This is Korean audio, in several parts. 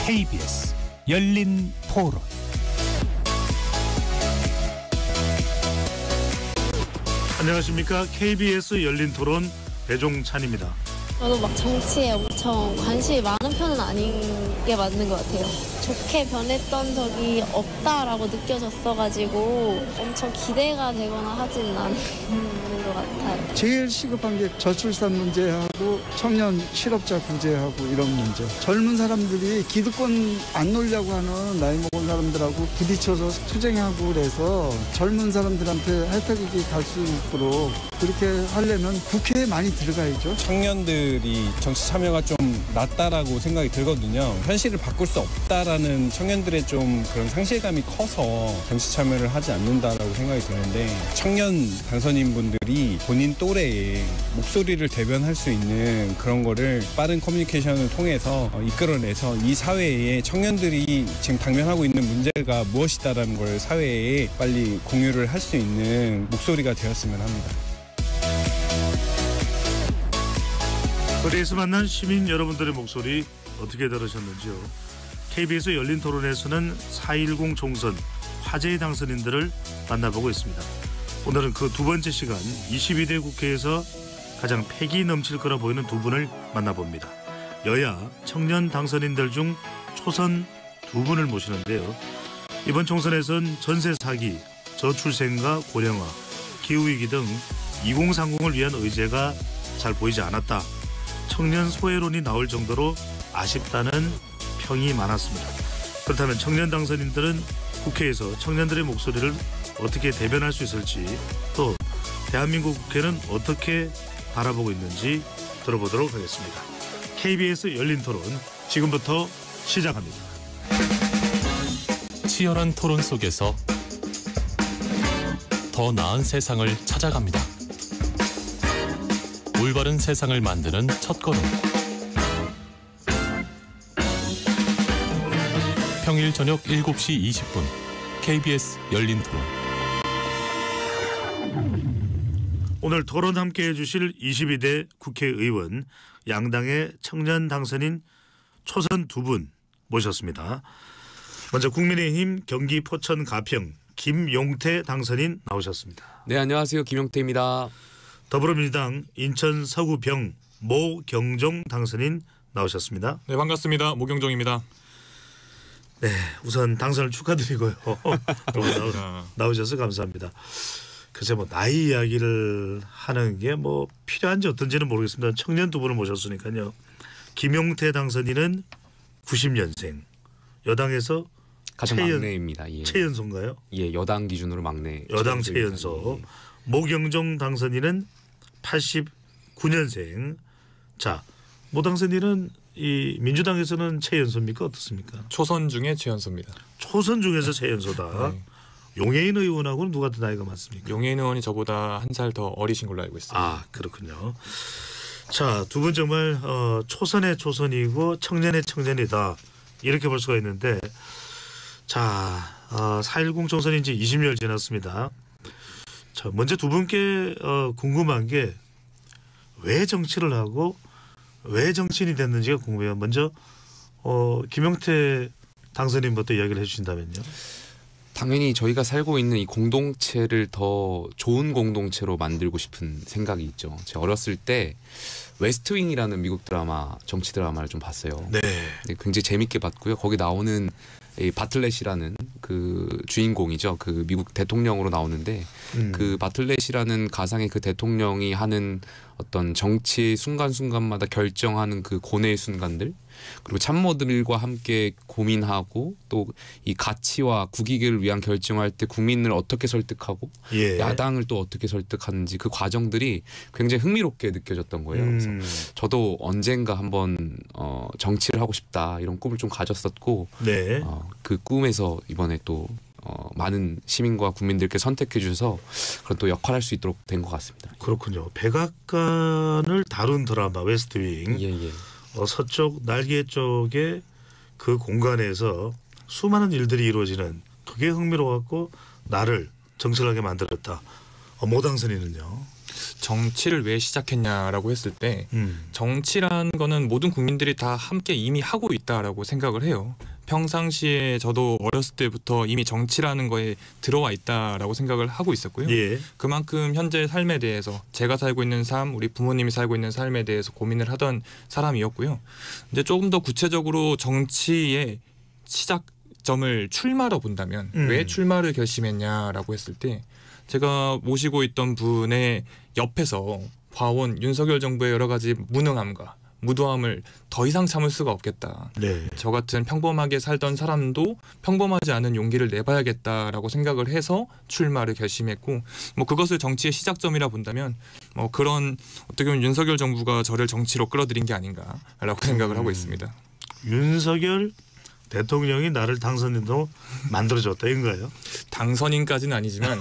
KBS 열린 토론. 안녕하십니까. KBS 열린 토론 배종찬입니다. 저도 막 정치에 엄청 관심이 많은 편은 아닌 게 맞는 것 같아요. 좋게 변했던 적이 없다라고 느껴졌어가지고 엄청 기대가 되거나 하진 않는 것 같아요. 제일 시급한 게 저출산 문제하고 청년 실업자 구제하고 이런 문제. 젊은 사람들이 기득권 안 놀려고 하는 나이 먹은 사람들하고 부딪혀서 투쟁하고 그래서 젊은 사람들한테 혜택이 갈 수 있도록 그렇게 하려면 국회에 많이 들어가야죠. 청년들이 정치 참여가 좀 낮다라고 생각이 들거든요. 현실을 바꿀 수 없다라는 청년들의 좀 그런 상실감이 커서 정치 참여를 하지 않는다라고 생각이 드는데, 청년 당선인분들이 본인 또래의 목소리를 대변할 수 있는 그런 거를 빠른 커뮤니케이션을 통해서 이끌어내서 이 사회에 청년들이 지금 당면하고 있는 문제가 무엇이다라는 걸 사회에 빨리 공유를 할 수 있는 목소리가 되었으면 합니다. 거리에서 만난 시민 여러분들의 목소리 어떻게 들으셨는지요? KBS 열린 토론에서는 4.10 총선 화제의 당선인들을 만나보고 있습니다. 오늘은 그 두 번째 시간 22대 국회에서 가장 패기 넘칠 거라 보이는 두 분을 만나봅니다. 여야 청년 당선인들 중 초선 두 분을 모시는데요. 이번 총선에선 전세 사기, 저출생과 고령화, 기후위기 등 2030을 위한 의제가 잘 보이지 않았다. 청년 소외론이 나올 정도로 아쉽다는 평이 많았습니다. 그렇다면 청년 당선인들은 국회에서 청년들의 목소리를 어떻게 대변할 수 있을지, 또 대한민국 국회는 어떻게 바라보고 있는지 들어보도록 하겠습니다. KBS 열린 토론 지금부터 시작합니다. 치열한 토론 속에서 더 나은 세상을 찾아갑니다. 올바른 세상을 만드는 첫걸음. 평일 저녁 7시 20분 KBS 열린 토론. 오늘 토론 함께해 주실 22대 국회의원, 양당의 청년 당선인 초선 두 분 모셨습니다. 먼저 국민의힘 경기 포천 가평 김용태 당선인 나오셨습니다. 네, 안녕하세요. 김용태입니다. 더불어민주당 인천 서구병 모경종 당선인 나오셨습니다. 네, 반갑습니다. 모경종입니다. 네, 우선 당선을 축하드리고요. 나오셔서 감사합니다. 글쎄 뭐 나이 이야기를 하는 게 뭐 필요한지 어떤지는 모르겠습니다. 청년 두 분을 모셨으니까요. 김용태 당선인은 90년생, 여당에서 가장 막내입니다. 예. 최연소인가요? 예, 여당 기준으로 막내. 여당 최연소. 예. 모경종 당선인은 89년생. 자, 모 당선인은 이 민주당에서는 최연소입니까? 어떻습니까? 초선 중에 최연소입니다. 초선 중에서 최연소다. 네. 용해인 의원하고는 누가 더 나이가 많습니까? 용해인 의원이 저보다 한 살 더 어리신 걸로 알고 있습니다. 아, 그렇군요. 자, 두 분 정말 초선의 초선이고 청년의 청년이다, 이렇게 볼 수가 있는데, 자, 4.10 총선이 이제 20년 지났습니다. 자, 먼저 두 분께 궁금한 게 왜 정치를 하고 왜 정치인이 됐는지가 궁금해요. 먼저 김용태 당선인부터 이야기를 해주신다면요. 당연히 저희가 살고 있는 이 공동체를 더 좋은 공동체로 만들고 싶은 생각이 있죠. 제가 어렸을 때 웨스트윙이라는 미국 드라마, 정치 드라마를 좀 봤어요. 네. 굉장히 재밌게 봤고요. 거기 나오는 이 바틀렛이라는 그 주인공이죠. 그 미국 대통령으로 나오는데 그 바틀렛이라는 가상의 그 대통령이 하는 어떤 정치의 순간순간마다 결정하는 그 고뇌의 순간들, 그리고 참모들과 함께 고민하고 또 이 가치와 국익을 위한 결정할 때 국민을 어떻게 설득하고 예. 야당을 또 어떻게 설득하는지 그 과정들이 굉장히 흥미롭게 느껴졌던 거예요. 그래서 저도 언젠가 한번 정치를 하고 싶다, 이런 꿈을 좀 가졌었고, 네. 그 꿈에서 이번에 또 많은 시민과 국민들께 선택해 주셔서 그런 또 역할할 수 있도록 된 것 같습니다. 그렇군요. 백악관을 다룬 드라마 웨스트윙. 예. 서쪽 날개 쪽에 그 공간에서 수많은 일들이 이루어지는, 그게 흥미로웠고 나를 정치를 하게 만들었다. 모 당선인은요? 정치를 왜 시작했냐라고 했을 때 정치란 거는 모든 국민들이 다 함께 이미 하고 있다라고 생각을 해요. 평상시에 저도 어렸을 때부터 이미 정치라는 거에 들어와 있다라고 생각을 하고 있었고요. 예. 그만큼 현재 삶에 대해서 제가 살고 있는 삶, 우리 부모님이 살고 있는 삶에 대해서 고민을 하던 사람이었고요. 이제 조금 더 구체적으로 정치의 시작점을 출마로 본다면 왜 출마를 결심했냐라고 했을 때 제가 모시고 있던 분의 옆에서 봐온 윤석열 정부의 여러 가지 무능함과 무도함을 더 이상 참을 수가 없겠다. 네. 저 같은 평범하게 살던 사람도 평범하지 않은 용기를 내봐야겠다라고 생각을 해서 출마를 결심했고, 뭐 그것을 정치의 시작점이라 본다면 뭐 그런 어떻게 보면 윤석열 정부가 저를 정치로 끌어들인 게 아닌가라고 생각을 하고 있습니다. 윤석열 대통령이 나를 당선인으로 만들어줬다 이건가요? 당선인까지는 아니지만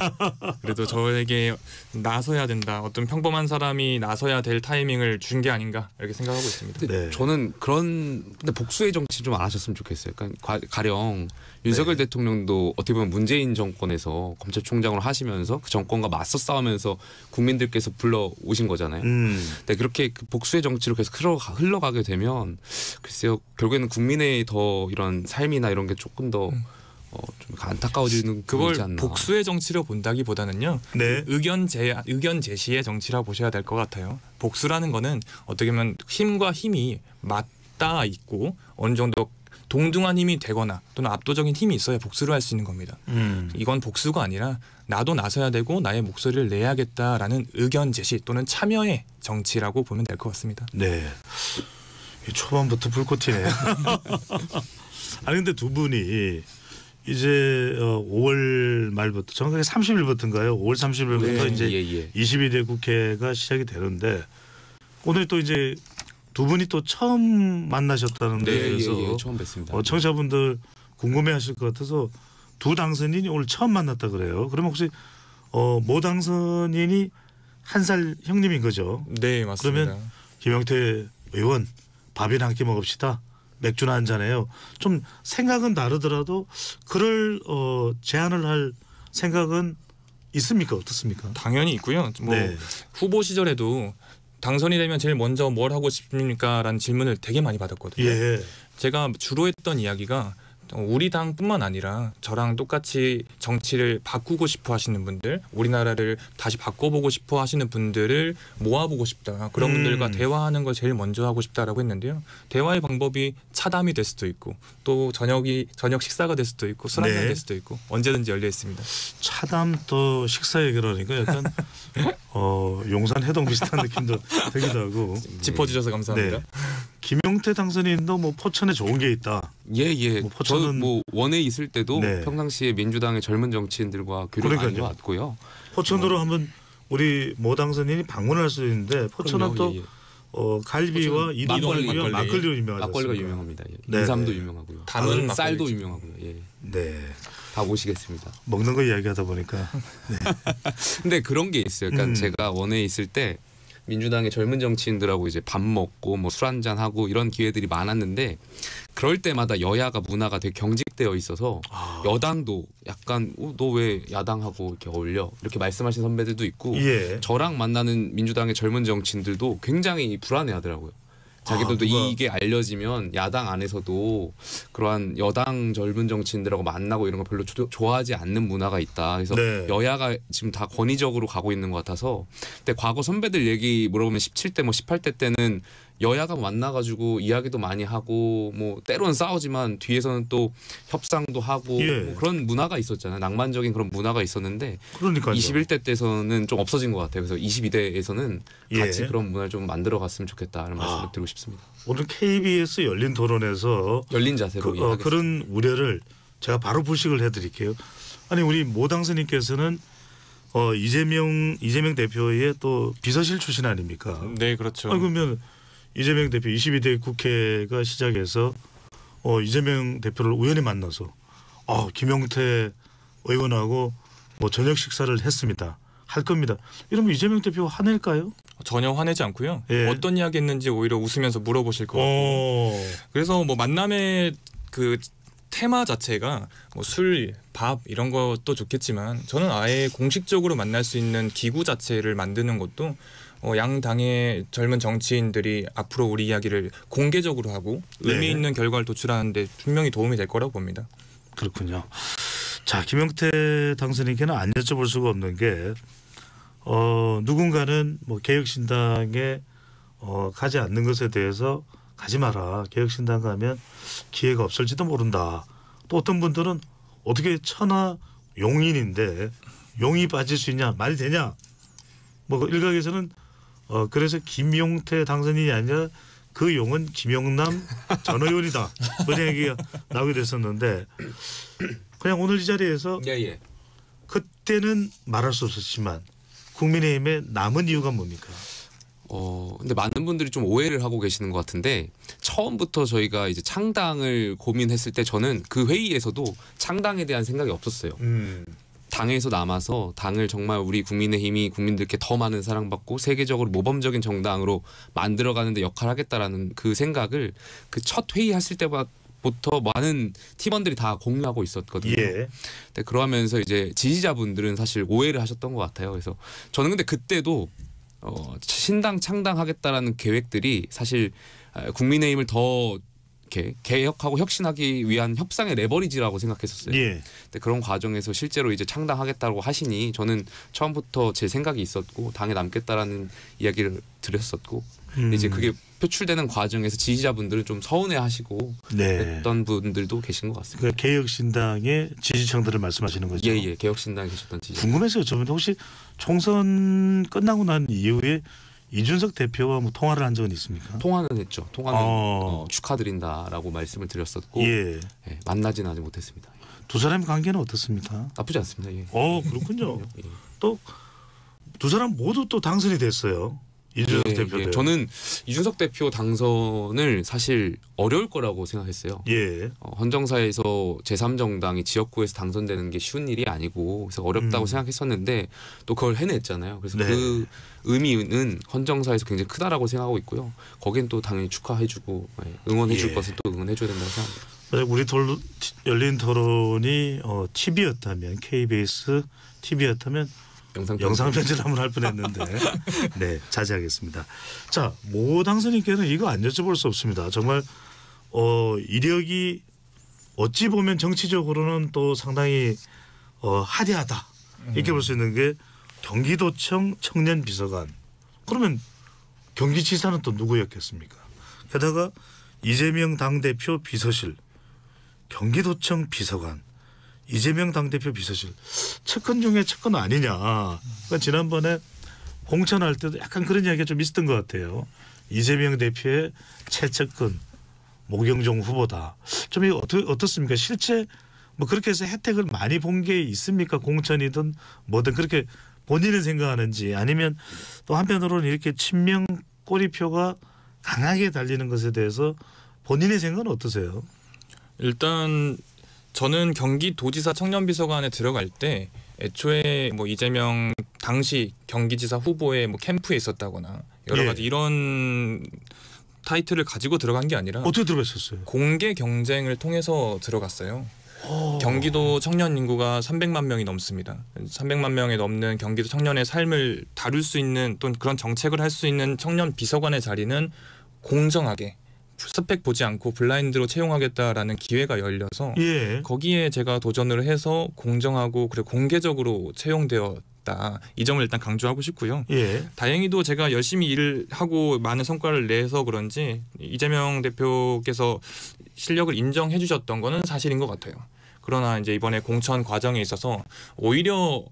그래도 저에게 나서야 된다. 어떤 평범한 사람이 나서야 될 타이밍을 준 게 아닌가 이렇게 생각하고 있습니다. 네. 저는 근데 복수의 정치 좀 안 하셨으면 좋겠어요. 그러니까 가령 윤석열 대통령도 어떻게 보면 문재인 정권에서 검찰총장으로 하시면서 그 정권과 맞서 싸우면서 국민들께서 불러 오신 거잖아요. 근데 그렇게 그 복수의 정치로 계속 흘러가게 되면 글쎄요, 결국에는 국민의 더 이런 삶이나 이런 게 조금 더 좀 안타까워지는 그걸 부분이지 않나. 복수의 정치로 본다기보다는요. 네. 의견 제시의 정치라 보셔야 될 것 같아요. 복수라는 거는 어떻게 보면 힘과 힘이 맞닿아 있고 어느 정도 동등한 힘이 되거나 또는 압도적인 힘이 있어야 복수를 할 수 있는 겁니다. 이건 복수가 아니라 나도 나서야 되고 나의 목소리를 내야겠다라는 의견 제시 또는 참여의 정치라고 보면 될 것 같습니다. 네. 초반부터 불꽃이네. 아니 근데 두 분이 이제 5월 말부터 정확하게 30일부터인가요? 5월 30일부터 네, 이제 예. 22대 국회가 시작이 되는데 오늘 또 이제 두 분이 또 처음 만나셨다는 데서 처음 뵀습니다. 청취자분들 궁금해하실 것 같아서 두 당선인이 오늘 처음 만났다 그래요. 그러면 혹시 모 당선인이 한 살 형님인 거죠? 네, 맞습니다. 그러면 김영태 의원 밥이나 한 끼 먹읍시다. 맥주나 한잔해요. 좀 생각은 다르더라도 그럴 제안을 할 생각은 있습니까? 어떻습니까? 당연히 있고요. 뭐 네. 후보 시절에도 당선이 되면 제일 먼저 뭘 하고 싶습니까? 라는 질문을 되게 많이 받았거든요. 예. 제가 주로 했던 이야기가 우리 당뿐만 아니라 저랑 똑같이 정치를 바꾸고 싶어 하시는 분들, 우리나라를 다시 바꿔보고 싶어 하시는 분들을 모아보고 싶다. 그런 분들과 대화하는 걸 제일 먼저 하고 싶다라고 했는데요. 대화의 방법이 차담이 될 수도 있고 또 저녁 식사가 될 수도 있고 술 한잔 될 수도 있고 언제든지 열려 있습니다. 차담 또 식사 얘기를 하니까 약간 용산 해동 비슷한 느낌도 들기도 하고. 짚어주셔서 감사합니다. 네. 김용태 당선인도 뭐 포천에 좋은 게 있다. 예. 뭐 저는 뭐 원에 있을 때도 네. 평상시에 민주당의 젊은 정치인들과 교류를 많이 그러니까요. 왔고요. 포천으로 한번 우리 모 당선인이 방문할 수 있는데 포천은 또 갈비와 이동갈비와 막걸리로 유명하죠. 막걸리가 유명합니다. 예. 네. 인삼도 유명하고요. 담은 쌀도 막걸리죠. 유명하고요. 예. 네. 다 모시겠습니다. 먹는 거 이야기하다 보니까. 근데 그런 게 있어요. 그러니까 제가 원에 있을 때 민주당의 젊은 정치인들하고 이제 밥 먹고 뭐 술 한잔 하고 이런 기회들이 많았는데 그럴 때마다 여야가 문화가 되게 경직되어 있어서 여당도 약간 너 왜 야당하고 이렇게 어울려 이렇게 말씀하신 선배들도 있고 예. 저랑 만나는 민주당의 젊은 정치인들도 굉장히 불안해하더라고요. 자기들도 이게 알려지면 야당 안에서도 그러한 여당 젊은 정치인들하고 만나고 이런 거 별로 좋아하지 않는 문화가 있다. 그래서 네. 여야가 지금 다 권위적으로 가고 있는 것 같아서 근데 과거 선배들 얘기 물어보면 17대 뭐 18대 때는 여야가 만나가지고 이야기도 많이 하고 뭐 때로는 싸우지만 뒤에서는 또 협상도 하고 예. 뭐 그런 문화가 있었잖아요. 낭만적인 그런 문화가 있었는데 그러니까요. 21대 때서는 좀 없어진 것 같아요. 그래서 22대에서는 예. 같이 그런 문화를 좀 만들어갔으면 좋겠다는 말씀을 드리고 싶습니다. 오늘 KBS 열린 토론에서 열린 자세로 이해하겠습니다. 그런 우려를 제가 바로 불식을 해드릴게요. 아니 우리 모 당선인께서는 이재명 대표의 또 비서실 출신 아닙니까? 네, 그렇죠. 그러면 이재명 대표 22대 국회가 시작해서 이재명 대표를 우연히 만나서 김용태 의원하고 뭐 저녁 식사를 했습니다. 할 겁니다. 이러면 이재명 대표 화낼까요? 전혀 화내지 않고요. 예. 어떤 이야기 했는지 오히려 웃으면서 물어보실 것 같고. 그래서 뭐 만남의 그 테마 자체가 뭐 술, 밥 이런 것도 좋겠지만 저는 아예 공식적으로 만날 수 있는 기구 자체를 만드는 것도 양 당의 젊은 정치인들이 앞으로 우리 이야기를 공개적으로 하고 의미 네. 있는 결과를 도출하는데 분명히 도움이 될 거라고 봅니다. 그렇군요. 자, 김용태 당선인께는 안 여쭤볼 수가 없는 게 누군가는 뭐 개혁신당에 가지 않는 것에 대해서 가지 마라. 개혁신당 가면 기회가 없을지도 모른다. 또 어떤 분들은 어떻게 천하 용인인데 용이 빠질 수 있냐, 말이 되냐. 뭐 일각에서는 그래서 김용태 당선인이 아니라 그 용은 김용남 전 의원이다. 그런 얘기가 나오게 됐었는데 그냥 오늘 이 자리에서 예. 그때는 말할 수 없었지만 국민의힘에 남은 이유가 뭡니까? 근데 많은 분들이 좀 오해를 하고 계시는 것 같은데 처음부터 저희가 이제 창당을 고민했을 때 저는 그 회의에서도 창당에 대한 생각이 없었어요. 당에서 남아서 당을 정말 우리 국민의힘이 국민들께 더 많은 사랑받고 세계적으로 모범적인 정당으로 만들어가는 데 역할하겠다라는 그 생각을 그 첫 회의했을 때부터 많은 팀원들이 다 공유하고 있었거든요. 예. 근데 그러면서 이제 지지자분들은 사실 오해를 하셨던 것 같아요. 그래서 저는 근데 그때도 신당 창당하겠다라는 계획들이 사실 국민의힘을 더 이렇게 개혁하고 혁신하기 위한 협상의 레버리지라고 생각했었어요. 예. 근데 그런 과정에서 실제로 이제 창당하겠다고 하시니 저는 처음부터 제 생각이 있었고 당에 남겠다라는 이야기를 드렸었고 이제 그게 표출되는 과정에서 지지자분들은 좀 서운해하시고 했던 분들도 계신 것 같습니다. 그러니까 개혁신당의 지지층들을 말씀하시는 거죠? 예. 개혁신당에 계셨던 지지자. 궁금해서 여쭤보는데 혹시 총선 끝나고 난 이후에 이준석 대표와 뭐 통화를 한 적은 있습니까? 통화는 했죠. 통화는 축하드린다라고 말씀을 드렸었고 예. 만나지는 아직 못했습니다. 두 사람의 관계는 어떻습니까? 나쁘지 않습니다. 예. 그렇군요. 예. 또 두 사람 모두 또 당선이 됐어요. 이준석 대표도. 저는 이준석 대표 당선을 사실 어려울 거라고 생각했어요. 예. 헌정사에서 제3정당이 지역구에서 당선되는 게 쉬운 일이 아니고 그래서 어렵다고 생각했었는데 또 그걸 해냈잖아요. 그래서 그 의미는 헌정사에서 굉장히 크다라고 생각하고 있고요. 거긴 또 당연히 축하해주고 응원해줄 것은 또 응원해줘야 된다고 생각합니다. 우리 열린 토론이 TV였다면 KBS TV였다면 영상 편지를 한번 할 뻔했는데 네, 자제하겠습니다. 자, 모 당선인께는 이거 안 여쭤볼 수 없습니다. 정말 이력이 어찌 보면 정치적으로는 또 상당히 하대하다 이렇게 볼 수 있는 게 경기도청 청년 비서관. 그러면 경기지사는 또 누구였겠습니까? 게다가 이재명 당대표 비서실, 경기도청 비서관, 이재명 당대표 비서실, 측근 중에 측근 아니냐. 그러니까 지난번에 공천할 때도 약간 그런 이야기가 좀 있었던 것 같아요. 이재명 대표의 최측근 모경종 후보다. 좀 이거 어떻습니까? 실제 뭐 그렇게 해서 혜택을 많이 본 게 있습니까? 공천이든 뭐든 그렇게 본인은 생각하는지, 아니면 또 한편으로는 이렇게 친명 꼬리표가 강하게 달리는 것에 대해서 본인의 생각은 어떠세요? 일단 저는 경기도지사 청년비서관에 들어갈 때 애초에 뭐 이재명 당시 경기지사 후보의 뭐 캠프에 있었다거나 여러 가지 이런 타이틀을 가지고 들어간 게 아니라 어떻게 들어갔었어요? 공개 경쟁을 통해서 들어갔어요. 경기도 청년 인구가 300만 명이 넘습니다. 300만 명이 넘는 경기도 청년의 삶을 다룰 수 있는 또 그런 정책을 할 수 있는 청년 비서관의 자리는 공정하게 스펙 보지 않고 블라인드로 채용하겠다라는 기회가 열려서 거기에 제가 도전을 해서 공정하고 그리고 공개적으로 채용되었다. 이 점을 일단 강조하고 싶고요. 다행히도 제가 열심히 일을 하고 많은 성과를 내서 그런지 이재명 대표께서 실력을 인정해 주셨던 거는 사실인 것 같아요. 그러나 이제 이번에 공천 과정에 있어서 오히려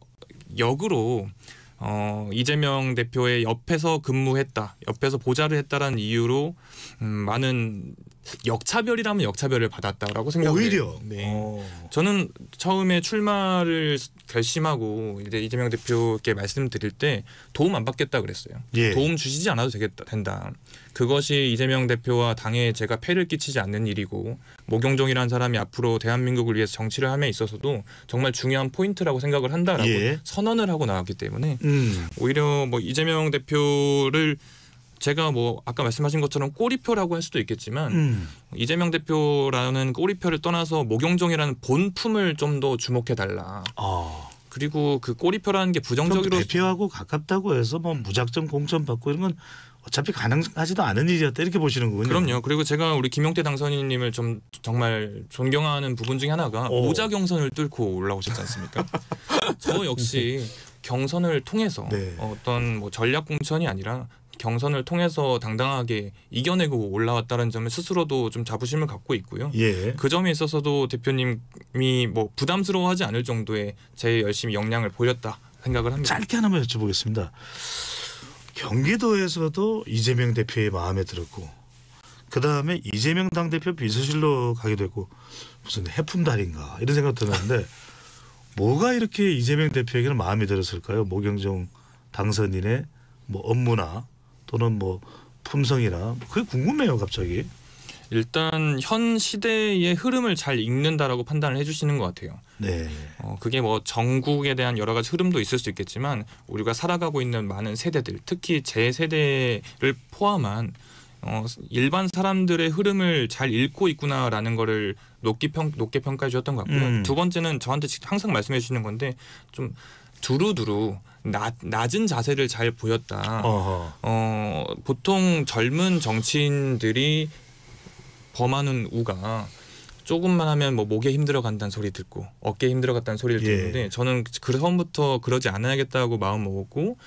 역으로 이재명 대표의 옆에서 근무했다, 옆에서 보좌를 했다라는 이유로 많은 역차별이라면 역차별을 받았다라고 생각을 해요. 네. 저는 처음에 출마를 결심하고 이제 이재명 대표께 말씀드릴 때 도움 안 받겠다 그랬어요. 도움 주시지 않아도 된다. 그것이 이재명 대표와 당에 제가 폐를 끼치지 않는 일이고 모경종이라는 사람이 앞으로 대한민국을 위해서 정치를 함에 있어서도 정말 중요한 포인트라고 생각을 한다라고 선언을 하고 나왔기 때문에 오히려 뭐 이재명 대표를 제가 뭐 아까 말씀하신 것처럼 꼬리표라고 할 수도 있겠지만 이재명 대표라는 꼬리표를 떠나서 모경종이라는 본품을 좀 더 주목해달라. 그리고 그 꼬리표라는 게 부정적으로 대표하고 가깝다고 해서 뭐 무작정 공천 받고 이런 건 어차피 가능하지도 않은 일이었다 이렇게 보시는 거군요. 그럼요. 그리고 제가 우리 김용태 당선인님을 좀 정말 존경하는 부분 중에 하나가 오자 경선을 뚫고 올라오셨지 않습니까? 저 역시 경선을 통해서 네. 어떤 뭐 전략 공천이 아니라 경선을 통해서 당당하게 이겨내고 올라왔다는 점을 스스로도 좀 자부심을 갖고 있고요. 예. 그 점에 있어서도 대표님이 뭐 부담스러워하지 않을 정도의 제 열심히 역량을 보였다 생각을 합니다. 짧게 하나만 여쭤보겠습니다. 경기도에서도 이재명 대표의 마음에 들었고 그다음에 이재명 당대표 비서실로 가게 되고 무슨 해품달인가 이런 생각 드는데 뭐가 이렇게 이재명 대표에게는 마음에 들었을까요? 모경정 당선인의 뭐 업무나 또는 뭐 품성이나 그게 궁금해요 갑자기. 일단 현 시대의 흐름을 잘 읽는다라고 판단을 해주시는 것 같아요. 네. 그게 뭐 전국에 대한 여러 가지 흐름도 있을 수 있겠지만 우리가 살아가고 있는 많은 세대들, 특히 제 세대를 포함한 일반 사람들의 흐름을 잘 읽고 있구나라는 거를 높게 평가해 주셨던 것 같고요. 두 번째는 저한테 항상 말씀해 주시는 건데 좀 두루두루 낮은 자세를 잘 보였다. 보통 젊은 정치인들이 범하는 우가 조금만 하면 뭐 목에 힘들어 간다는 소리 듣고 어깨에 힘들어 갔다는 소리를 듣는데 저는 그 처음부터 그러지 않아야겠다고 마음 먹었고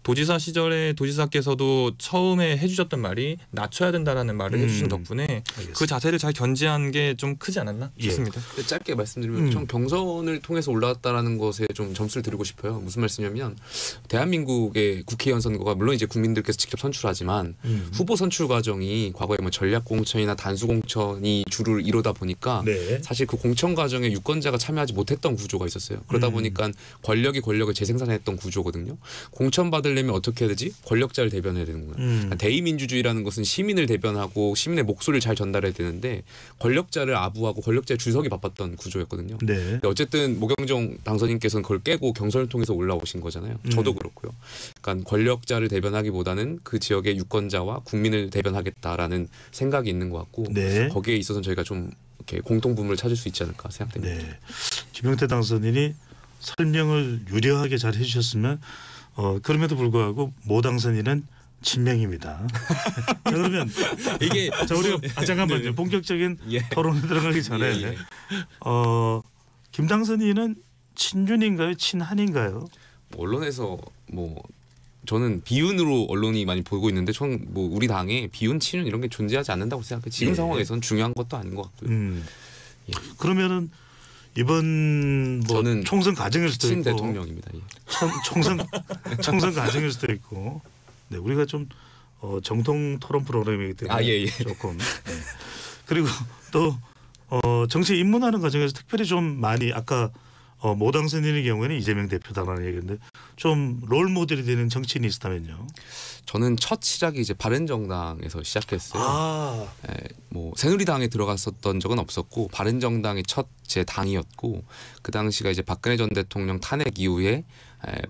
도지사 시절에 도지사께서도 처음에 해주셨던 말이 낮춰야 된다라는 말을 해주신 덕분에 알겠습니다. 그 자세를 잘 견지한 게 좀 크지 않았나 싶습니다. 짧게 말씀드리면 좀 경선을 통해서 올라왔다라는 것에 좀 점수를 드리고 싶어요. 무슨 말씀이냐면 대한민국의 국회의원 선거가 물론 이제 국민들께서 직접 선출하지만 후보 선출 과정이 과거에 뭐 전략 공천이나 단수 공천이 주를 이루다 보니까 네. 사실 그 공천 과정에 유권자가 참여하지 못했던 구조가 있었어요. 그러다 보니까 권력이 권력을 재생산했던 구조거든요. 공천 받으려면 어떻게 해야 되지? 권력자를 대변해야 되는구나. 대의민주주의라는 것은 시민을 대변하고 시민의 목소리를 잘 전달해야 되는데 권력자를 아부하고 권력자의 주석이 바빴던 구조였거든요. 네. 근데 어쨌든 모경정 당선인께서는 그걸 깨고 경선을 통해서 올라오신 거잖아요. 저도 그렇고요. 그러니까 권력자를 대변하기보다는 그 지역의 유권자와 국민을 대변하겠다라는 생각이 있는 것 같고 네. 거기에 있어서는 저희가 좀 이렇게 공통분모를 찾을 수 있지 않을까 생각됩니다. 네. 김용태 당선인이 설명을 유려하게 잘 해주셨으면 그럼에도 불구하고 모 당선인은 친명입니다. 자, 그러면 이게 자 우리가 잠깐만요. 네. 본격적인 토론에 들어가기 전에 김 당선인은 친윤인가요? 친한인가요? 언론에서 뭐 저는 비윤으로 언론이 많이 보고 있는데 저는 뭐 우리 당에 비윤 친윤 이런 게 존재하지 않는다고 생각해요. 지금 상황에서는 중요한 것도 아닌 것 같고요. 그러면은 이번 뭐 저는 총선 과정일 수도 친 있고 대통령입니다. 예. 총선 과정일 수도 있고 네, 우리가 좀 정통 토론 프로그램이기 때문에 조금 네. 그리고 또 정치 입문하는 과정에서 특별히 좀 많이 아까 모 당선인의 경우에는 이재명 대표다라는 얘기인데 좀 롤 모델이 되는 정치인이 있었다면요. 저는 첫 시작이 이제 바른정당에서 시작했어요. 뭐 새누리당에 들어갔었던 적은 없었고 바른정당이 첫 제 당이었고 그 당시가 이제 박근혜 전 대통령 탄핵 이후에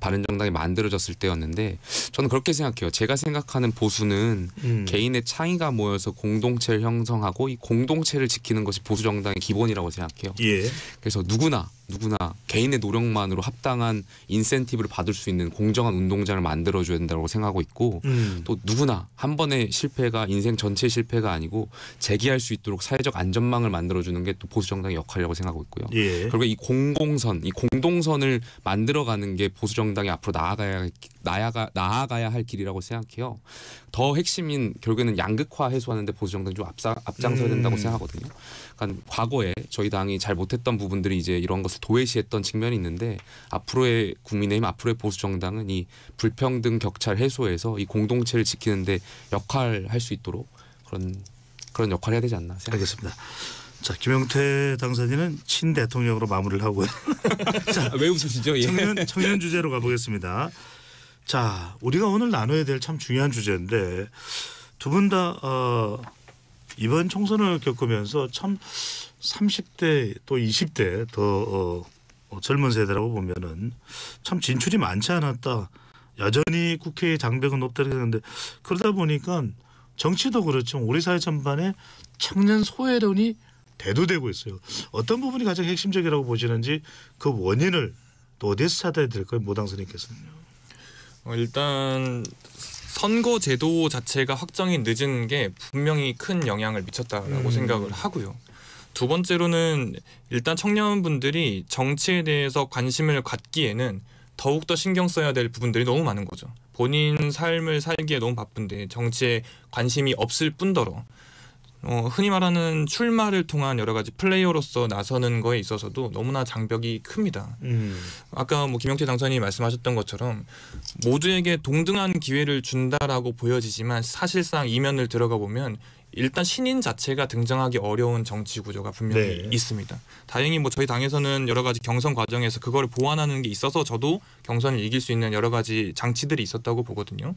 바른정당이 만들어졌을 때였는데 저는 그렇게 생각해요. 제가 생각하는 보수는 개인의 창의가 모여서 공동체를 형성하고 이 공동체를 지키는 것이 보수 정당의 기본이라고 생각해요. 예. 그래서 누구나 개인의 노력만으로 합당한 인센티브를 받을 수 있는 공정한 운동장을 만들어줘야 된다고 생각하고 있고 또 누구나 한 번의 실패가 인생 전체의 실패가 아니고 재기할 수 있도록 사회적 안전망을 만들어주는 게 또 보수 정당의 역할이라고 생각하고 있고요. 예. 그리고 이 공동선을 만들어가는 게 보수 정당이 앞으로 나아가야 할 길이라고 생각해요. 더 핵심인 결국에는 양극화 해소하는데 보수 정당이 좀 앞장서야 된다고 생각하거든요. 그러니까 과거에 저희 당이 잘 못했던 부분들이 이제 이런 것을 도외시했던 측면이 있는데 앞으로의 국민의힘, 앞으로의 보수 정당은 이 불평등 격차를 해소해서 이 공동체를 지키는데 역할할 수 있도록 그런 역할을 해야 되지 않나 생각합니다. 알겠습니다. 자, 김용태 당선인은 친 대통령으로 마무리를 하고요. 자, 왜 웃으시죠? 예. 청년 주제로 가보겠습니다. 자, 우리가 오늘 나눠야 될 참 중요한 주제인데 두 분 다 이번 총선을 겪으면서 참 30대 또 20대 더 젊은 세대라고 보면은 참 진출이 많지 않았다. 여전히 국회의 장벽은 높다고 했는데 그러다 보니까 정치도 그렇죠. 우리 사회 전반에 청년 소외론이 대두되고 있어요. 어떤 부분이 가장 핵심적이라고 보시는지 그 원인을 또 어디에서 찾아야 될까요? 모 당선인께서는요. 일단 선거 제도 자체가 확정이 늦은 게 분명히 큰 영향을 미쳤다라고 생각을 하고요. 두 번째로는 일단 청년분들이 정치에 대해서 관심을 갖기에는 더욱더 신경 써야 될 부분들이 너무 많은 거죠. 본인 삶을 살기에 너무 바쁜데 정치에 관심이 없을 뿐더러 흔히 말하는 출마를 통한 여러 가지 플레이어로서 나서는 거에 있어서도 너무나 장벽이 큽니다. 아까 김영태 당선인이 말씀하셨던 것처럼 모두에게 동등한 기회를 준다라고 보여지지만 사실상 이면을 들어가 보면 일단 신인 자체가 등장하기 어려운 정치 구조가 분명히 있습니다. 다행히 저희 당에서는 여러 가지 경선 과정에서 그거를 보완하는 게 있어서 저도 경선을 이길 수 있는 여러 가지 장치들이 있었다고 보거든요.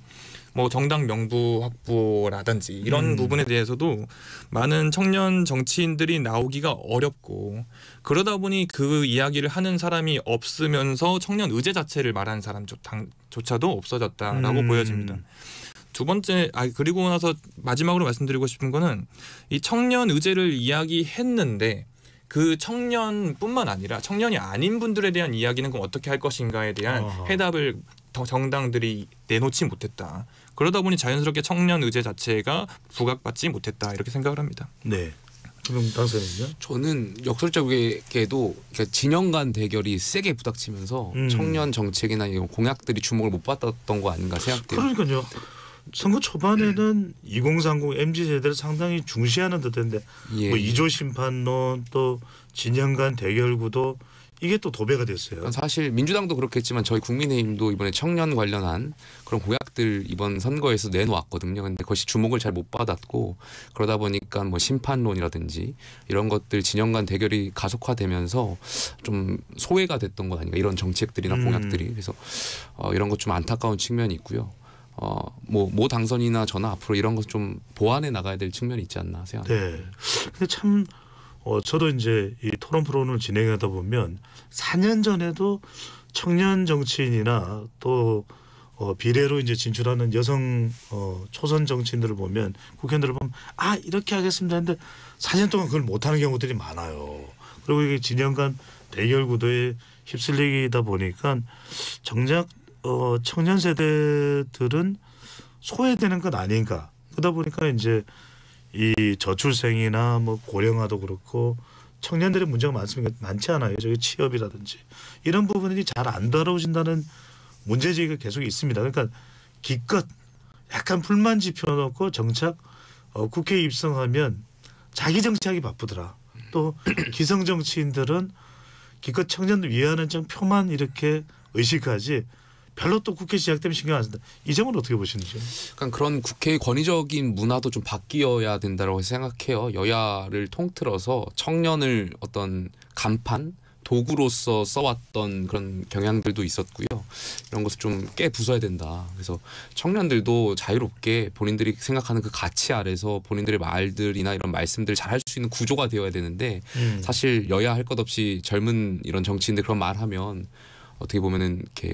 정당 명부 확보라든지 이런 부분에 대해서도 많은 청년 정치인들이 나오기가 어렵고 그러다 보니 그 이야기를 하는 사람이 없으면서 청년 의제 자체를 말하는 사람조차도 없어졌다라고 보여집니다. 두 번째, 그리고 나서 마지막으로 말씀드리고 싶은 거는 이 청년 의제를 이야기했는데 그 청년뿐만 아니라 청년이 아닌 분들에 대한 이야기는 그럼 어떻게 할 것인가에 대한 해답을 정당들이 내놓지 못했다. 그러다 보니 자연스럽게 청년 의제 자체가 부각받지 못했다. 이렇게 생각을 합니다. 네. 그럼 당선인요? 저는 역설적이게도 진영 간 대결이 세게 부닥치면서 청년 정책이나 이런 공약들이 주목을 못 받았던 거 아닌가 생각돼요. 그러니까요. 선거 초반에는 2030 MZ 세대를 상당히 중시하는 듯한데 예. 2조 심판론 또 진영 간 대결 구도 이게 또 도배가 됐어요. 사실 민주당도 그렇겠지만 저희 국민의힘도 이번에 청년 관련한 그런 공약들 이번 선거에서 내놓았거든요. 근데 그것이 주목을 잘 못 받았고 그러다 보니까 심판론이라든지 이런 것들 진영 간 대결이 가속화되면서 좀 소외가 됐던 것 아닌가 이런 정책들이나 공약들이. 그래서 이런 것 좀 안타까운 측면이 있고요. 모 당선이나 저나 앞으로 이런 것 좀 보완해 나가야 될 측면이 있지 않나 생각합니다. 네. 근데 참 저도 이제 이 토론 프로그램을 진행하다 보면 4년 전에도 청년 정치인이나 또 비례로 이제 진출하는 여성 초선 정치인들을 보면 국회의원들을 보면 이렇게 하겠습니다 했는데 4년 동안 그걸 못하는 경우들이 많아요. 그리고 이게 진영 간 대결 구도에 휩쓸리다 보니까 정작 청년 세대들은 소외되는 것 아닌가. 그러다 보니까 이제 이 저출생이나 고령화도 그렇고 청년들의 문제가 많지 않아요. 저기 취업이라든지 이런 부분이 잘 안 다뤄진다는 문제제기가 계속 있습니다. 그러니까 기껏 약간 불만 지펴놓고 정착 국회에 입성하면 자기 정치하기 바쁘더라. 또 기성 정치인들은 기껏 청년들 위하는 좀 표만 이렇게 의식하지 별로 또 국회 시작되면 신경 안 쓴다. 이 점은 어떻게 보시는지요? 그러니까 그런 국회의 권위적인 문화도 좀 바뀌어야 된다고 생각해요. 여야를 통틀어서 청년을 어떤 간판, 도구로서 써왔던 그런 경향들도 있었고요. 이런 것을 좀 깨 부숴야 된다. 그래서 청년들도 자유롭게 본인들이 생각하는 그 가치 아래서 본인들의 말들이나 이런 말씀들을 잘 할 수 있는 구조가 되어야 되는데 사실 여야 할 것 없이 젊은 이런 정치인들 그런 말하면 어떻게 보면은 이렇게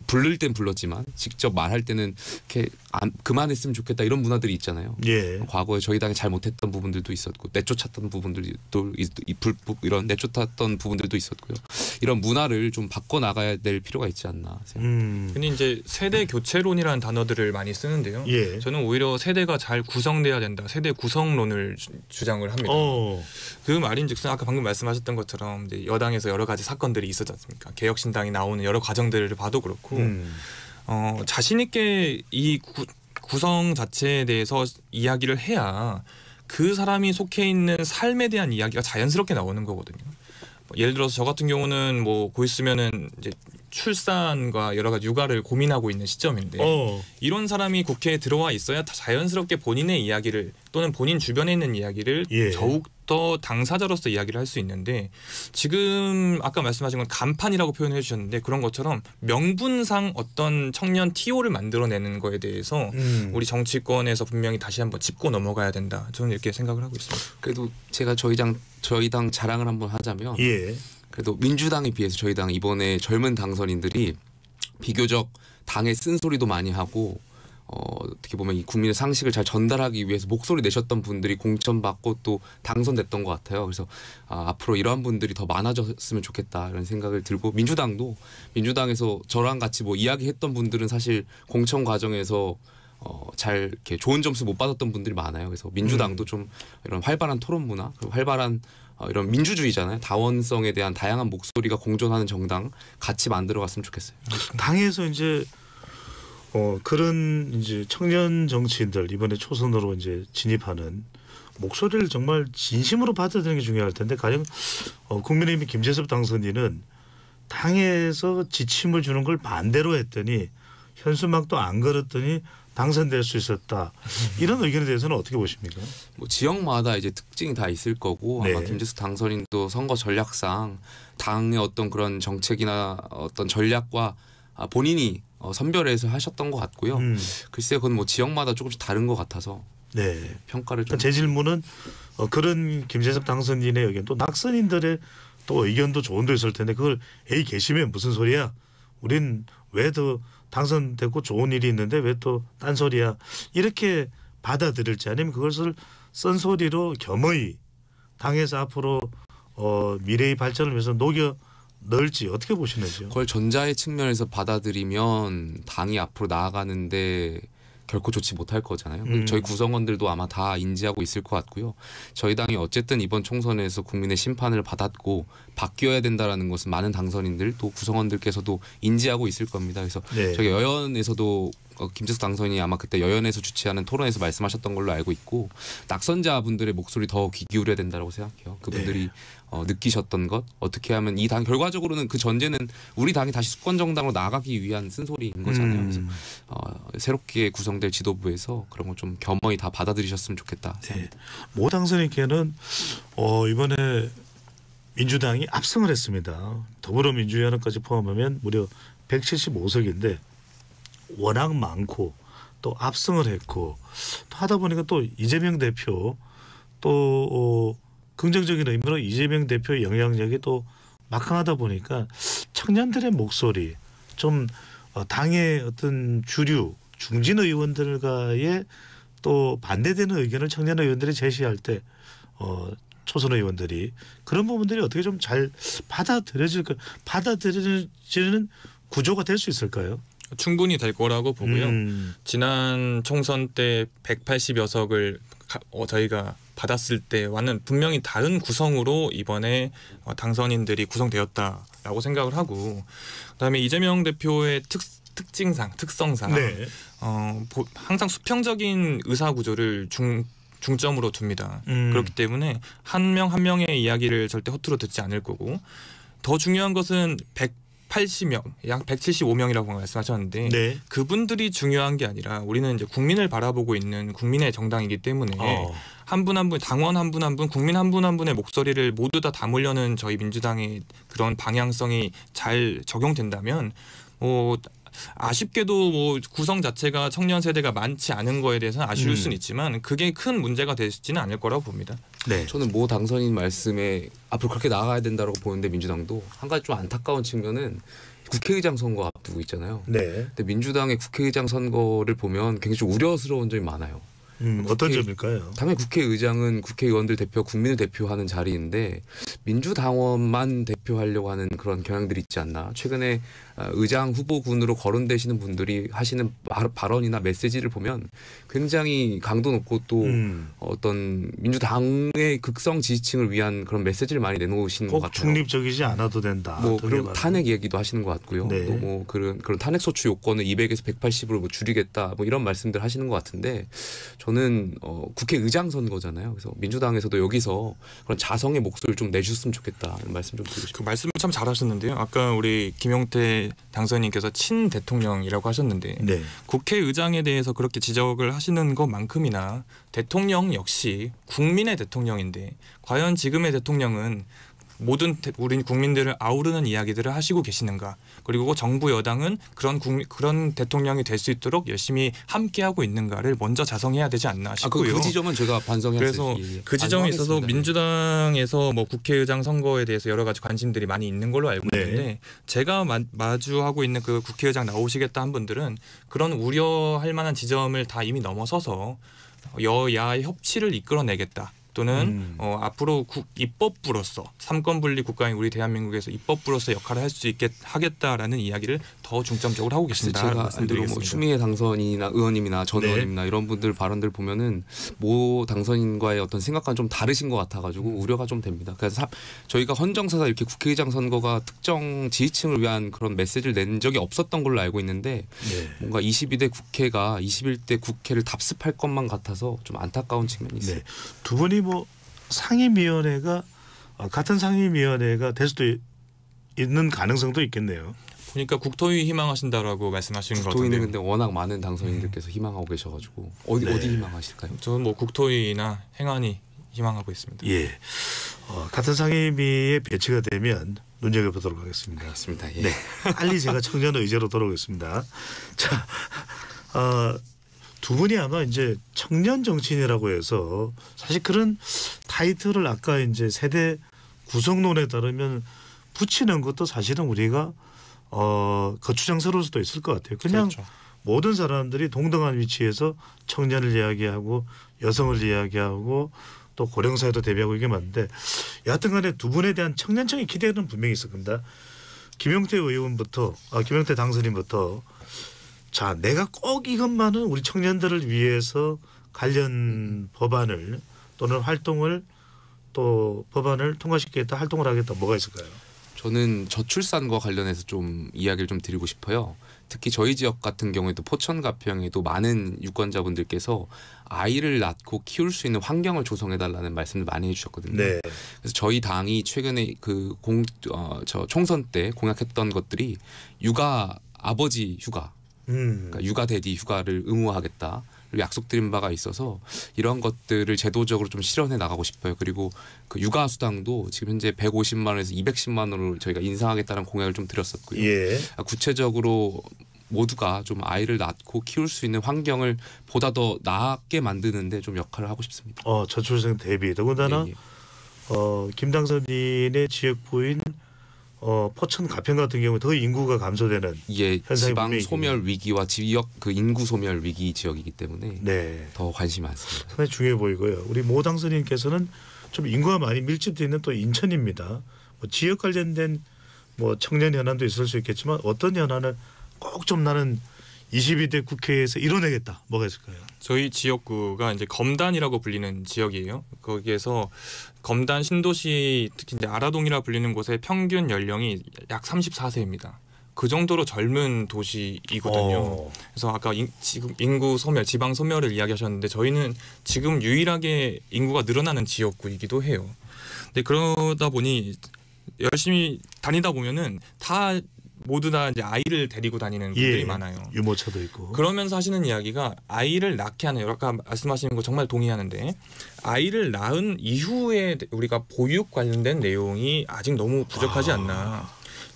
부를 땐 불렀지만 직접 말할 때는 이렇게 그만했으면 좋겠다 이런 문화들이 있잖아요. 예. 과거에 저희 당이 잘못했던 부분들도 있었고 내쫓았던 부분들도 이런 내쫓았던 부분들도 있었고요. 이런 문화를 좀 바꿔 나가야 될 필요가 있지 않나 생각합니다. 근데 이제 세대 교체론이라는 단어들을 많이 쓰는데요. 예. 저는 오히려 세대가 잘 구성돼야 된다. 세대 구성론을 주장을 합니다. 그 말인즉슨 아까 방금 말씀하셨던 것처럼 이제 여당에서 여러 가지 사건들이 있었지 않습니까? 개혁신당이 나오는 여러 과정들을 봐도 그렇고 자신 있게 이 구성 자체에 대해서 이야기를 해야 그 사람이 속해 있는 삶에 대한 이야기가 자연스럽게 나오는 거거든요. 예를 들어서 저 같은 경우는 곧 있으면은 이제 출산과 여러 가지 육아를 고민하고 있는 시점인데 이런 사람이 국회에 들어와 있어야 자연스럽게 본인의 이야기를 또는 본인 주변에 있는 이야기를 더욱 더 당사자로서 이야기를 할 수 있는데 지금 아까 말씀하신 건 간판이라고 표현해 주셨는데 그런 것처럼 명분상 어떤 청년 TO를 만들어내는 거에 대해서 우리 정치권에서 분명히 다시 한번 짚고 넘어가야 된다. 저는 이렇게 생각을 하고 있습니다. 그래도 제가 저희 당 자랑을 한번 하자면 그래도 민주당에 비해서 저희 당 이번에 젊은 당선인들이 비교적 당에 쓴소리도 많이 하고 어떻게 보면 이 국민의 상식을 잘 전달하기 위해서 목소리 내셨던 분들이 공천받고 또 당선됐던 것 같아요. 그래서 앞으로 이러한 분들이 더 많아졌으면 좋겠다 이런 생각을 들고 민주당에서 저랑 같이 뭐 이야기했던 분들은 사실 공천 과정에서 잘 이렇게 좋은 점수 못 받았던 분들이 많아요. 그래서 민주당도 좀 이런 활발한 토론 문화, 그리고 활발한 이런 민주주의잖아요. 다원성에 대한 다양한 목소리가 공존하는 정당 같이 만들어갔으면 좋겠어요. 당에서 이제 그런 이제 청년 정치인들 이번에 초선으로 이제 진입하는 목소리를 정말 진심으로 받아들이는 게 중요할 텐데 가령 국민의힘 김재섭 당선인은 당에서 지침을 주는 걸 반대로 했더니 현수막도 안 걸었더니 당선될 수 있었다. 이런 의견에 대해서는 어떻게 보십니까? 뭐 지역마다 이제 특징이 다 있을 거고 아마 네. 김재수 당선인도 선거 전략상 당의 어떤 그런 정책이나 어떤 전략과 본인이 선별해서 하셨던 것 같고요. 글쎄요, 그건 뭐 지역마다 조금씩 다른 것 같아서 네. 평가를 좀. 제 질문은 그런 김재섭 당선인의 의견 또 낙선인들의 또 의견도 조언도 있을 텐데 그걸 에이 계시면 무슨 소리야? 우린 왜 더 당선되고 좋은 일이 있는데 왜 또 딴소리야? 이렇게 받아들일지 아니면 그것을 쓴소리로 겸허히 당에서 앞으로 미래의 발전을 위해서 녹여 넣을지 어떻게 보시는지요? 그걸 전자의 측면에서 받아들이면 당이 앞으로 나아가는데 결코 좋지 못할 거잖아요. 저희 구성원들도 아마 다 인지하고 있을 것 같고요. 저희 당이 어쨌든 이번 총선에서 국민의 심판을 받았고 바뀌어야 된다라는 것은 많은 당선인들 또 구성원들께서도 인지하고 있을 겁니다. 그래서 네. 저희 여연에서도 김재수 당선인이 아마 그때 여연에서 주최하는 토론에서 말씀하셨던 걸로 알고 있고 낙선자분들의 목소리 더 귀 기울여야 된다고 생각해요. 그분들이 네. 느끼셨던 것 어떻게 하면 이 당 결과적으로는 그 전제는 우리 당이 다시 수권 정당으로 나가기 위한 쓴소리인 거잖아요. 그래서 새롭게 구성될 지도부에서 그런 걸 좀 겸허히 다 받아들이셨으면 좋겠다. 네. 모 당선인께는 이번에 민주당이 압승을 했습니다. 더불어민주연합까지 포함하면 무려 175석인데 워낙 많고 또 압승을 했고 또 하다 보니까 또 이재명 대표 또 긍정적인 의미로 이재명 대표의 영향력이 또 막강하다 보니까 청년들의 목소리 좀 당의 어떤 주류 중진 의원들과의 또 반대되는 의견을 청년 의원들이 제시할 때 초선 의원들이 그런 부분들이 어떻게 좀 잘 받아들여지는 구조가 될 수 있을까요? 충분히 될 거라고 보고요. 지난 총선 때 180여 석을 저희가 받았을 때와는 분명히 다른 구성으로 이번에 당선인들이 구성되었다라고 생각을 하고 그다음에 이재명 대표의 특성상 네. 항상 수평적인 의사 구조를 중점으로 둡니다. 그렇기 때문에 한 명 한 명의 이야기를 절대 허투루 듣지 않을 거고 더 중요한 것은 180명, 약 175명이라고 말씀하셨는데 네. 그분들이 중요한 게 아니라 우리는 이제 국민을 바라보고 있는 국민의 정당이기 때문에 한 분 한 분, 당원 한 분 한 분, 국민 한 분 한 분의 목소리를 모두 다 담으려는 저희 민주당의 그런 방향성이 잘 적용된다면 아쉽게도 구성 자체가 청년 세대가 많지 않은 거에 대해서는 아쉬울 수는 있지만 그게 큰 문제가 되지는 않을 거라고 봅니다. 네. 저는 모 당선인 말씀에 앞으로 그렇게 나아가야 된다고 보는데 민주당도 한 가지 좀 안타까운 측면은 국회의장 선거 앞두고 있잖아요. 네. 근데 민주당의 국회의장 선거를 보면 굉장히 좀 우려스러운 점이 많아요. 어떤 점일까요? 당연히 국회의장은 국회의원들 대표, 국민을 대표하는 자리인데 민주당원만 대표하려고 하는 그런 경향들이 있지 않나. 최근에 의장 후보군으로 거론되시는 분들이 하시는 발언이나 메시지를 보면 굉장히 강도 높고 또 어떤 민주당의 극성 지지층을 위한 그런 메시지를 많이 내놓으시는 것 꼭 같아요. 중립적이지 않아도 된다. 그리고 탄핵 얘기도 하시는 것 같고요. 네. 또 그런 탄핵 소추 요건을 200에서 180으로 줄이겠다. 이런 말씀들 하시는 것 같은데 저는 국회의장 선거잖아요. 그래서 민주당에서도 여기서 그런 자성의 목소리를 좀 내주셨으면 좋겠다. 이런 말씀 좀 드리고 싶습니다. 그 말씀 참 잘하셨는데요. 아까 우리 김용태 당선인께서 친 대통령이라고 하셨는데 네. 국회의장에 대해서 그렇게 지적을 하시는 것만큼이나 대통령 역시 국민의 대통령인데 과연 지금의 대통령은 모든 우리 국민들을 아우르는 이야기들을 하시고 계시는가. 그리고 정부 여당은 그런 대통령이 될 수 있도록 열심히 함께하고 있는가를 먼저 자성해야 되지 않나 싶고요. 그 지점은 제가 반성했어요. 그래서 그 지점에 있어서 민주당에서 뭐 국회의장 선거에 대해서 여러 가지 관심들이 많이 있는 걸로 알고 있는데 제가 마주하고 있는 그 국회의장 나오시겠다 한 분들은 그런 우려할 만한 지점을 다 이미 넘어서서 여야의 협치를 이끌어내겠다. 또는 앞으로 입법부로서 삼권분리 국가인 우리 대한민국에서 입법부로서 역할을 할 수 있게 하겠다라는 이야기를 더 중점적으로 하고 계십니다. 제가 뭐 추미애 당선인이나 의원님이나 전 의원님이나 이런 분들 발언들 보면은 모 당선인과의 어떤 생각과는 좀 다르신 것 같아가지고 우려가 좀 됩니다. 그래서 저희가 헌정사상 이렇게 국회의장 선거가 특정 지지층을 위한 그런 메시지를 낸 적이 없었던 걸로 알고 있는데 뭔가 22대 국회가 21대 국회를 답습할 것만 같아서 좀 안타까운 측면이 있어요. 두 분이 뭐 상임위원회가 같은 상임위원회가 될 수도 있는 가능성도 있겠네요. 보니까 국토위 희망하신다라고 말씀하시는 것 같은데. 국토위는 근데 워낙 많은 당선인들께서 희망하고 계셔가지고 어디 희망하실까요? 저는 뭐 국토위나 행안위 희망하고 있습니다. 예, 같은 상임위에 배치가 되면 눈여겨보도록 하겠습니다. 그렇습니다. 예. 네, 빨리 제가 청년 의제로 돌아오겠습니다. 자, 두 분이 아마 이제 청년 정치인이라고 해서 사실 그런 타이틀을 아까 이제 세대 구성론에 따르면 붙이는 것도 사실은 우리가 거추장스러울 수도 있을 것 같아요. 그냥 그렇죠. 모든 사람들이 동등한 위치에서 청년을 이야기하고 여성을 이야기하고 또 고령사회도 대비하고 이게 맞는데 여하튼 간에 두 분에 대한 청년층의 기대는 분명히 있을 겁니다. 김용태 당선인부터 자, 내가 꼭 이것만은 우리 청년들을 위해서 관련 법안을 또는 활동을 또 법안을 통과시키겠다 활동을 하겠다 뭐가 있을까요? 저는 저출산과 관련해서 좀 이야기를 좀 드리고 싶어요. 특히 저희 지역 같은 경우에도 포천 가평에도 많은 유권자분들께서 아이를 낳고 키울 수 있는 환경을 조성해달라는 말씀을 많이 해주셨거든요. 네. 그래서 저희 당이 최근에 저 총선 때 공약했던 것들이 아버지 휴가, 그러니까 육아 대디 휴가를 의무화하겠다. 약속드린 바가 있어서 이런 것들을 제도적으로 좀 실현해 나가고 싶어요. 그리고 그 육아 수당도 지금 현재 150만 원에서 210만 원으로 저희가 인상하겠다는 공약을 좀 드렸었고요. 예. 구체적으로 모두가 좀 아이를 낳고 키울 수 있는 환경을 보다 더 나게 만드는데 좀 역할을 하고 싶습니다. 저출생 대비 더군다나 김 당선인의 지역구인 포천 가평 같은 경우 더 인구가 감소되는 지방 소멸 위기와 지역 그 인구 소멸 위기 지역이기 때문에 더 관심이 많습니다. 상당히 중요해 보이고요. 우리 모 당선인께서는 좀 인구가 많이 밀집되어 있는 또 인천입니다. 지역 관련된 청년 현안도 있을 수 있겠지만 어떤 현안을 꼭 좀 나는 22대 국회에서 이뤄내겠다. 뭐가 있을까요? 저희 지역구가 이제 검단이라고 불리는 지역이에요. 거기에서 검단 신도시 특히 이제 아라동이라 불리는 곳의 평균 연령이 약 34세입니다. 그 정도로 젊은 도시이거든요. 그래서 아까 지금 인구 소멸, 지방 소멸을 이야기하셨는데 저희는 지금 유일하게 인구가 늘어나는 지역구이기도 해요. 근데 그러다 보니 열심히 다니다 보면은 모두 다 이제 아이를 데리고 다니는 분들이 많아요. 유모차도 있고. 그러면서 하시는 이야기가 아이를 낳게 하는 아까 말씀하시는 거 정말 동의하는데 아이를 낳은 이후에 우리가 보육 관련된 내용이 아직 너무 부족하지 않나.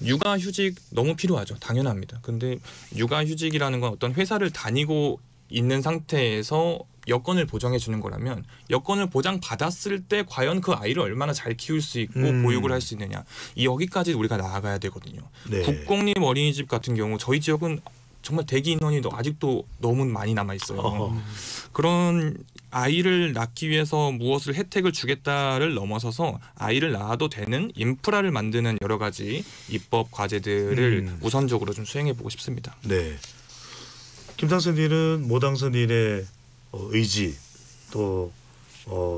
육아휴직 너무 필요하죠. 당연합니다. 근데 육아휴직이라는 건 어떤 회사를 다니고 있는 상태에서 여건을 보장해 주는 거라면 여건을 보장받았을 때 과연 그 아이를 얼마나 잘 키울 수 있고 보육을 할 수 있느냐 여기까지 우리가 나아가야 되거든요. 국공립 어린이집 같은 경우 저희 지역은 정말 대기 인원이 아직도 너무 많이 남아 있어요. 그런 아이를 낳기 위해서 무엇을 혜택을 주겠다를 넘어서서 아이를 낳아도 되는 인프라를 만드는 여러 가지 입법 과제들을 우선적으로 좀 수행해 보고 싶습니다. 네. 김 당선인은 모 당선인의 의지 또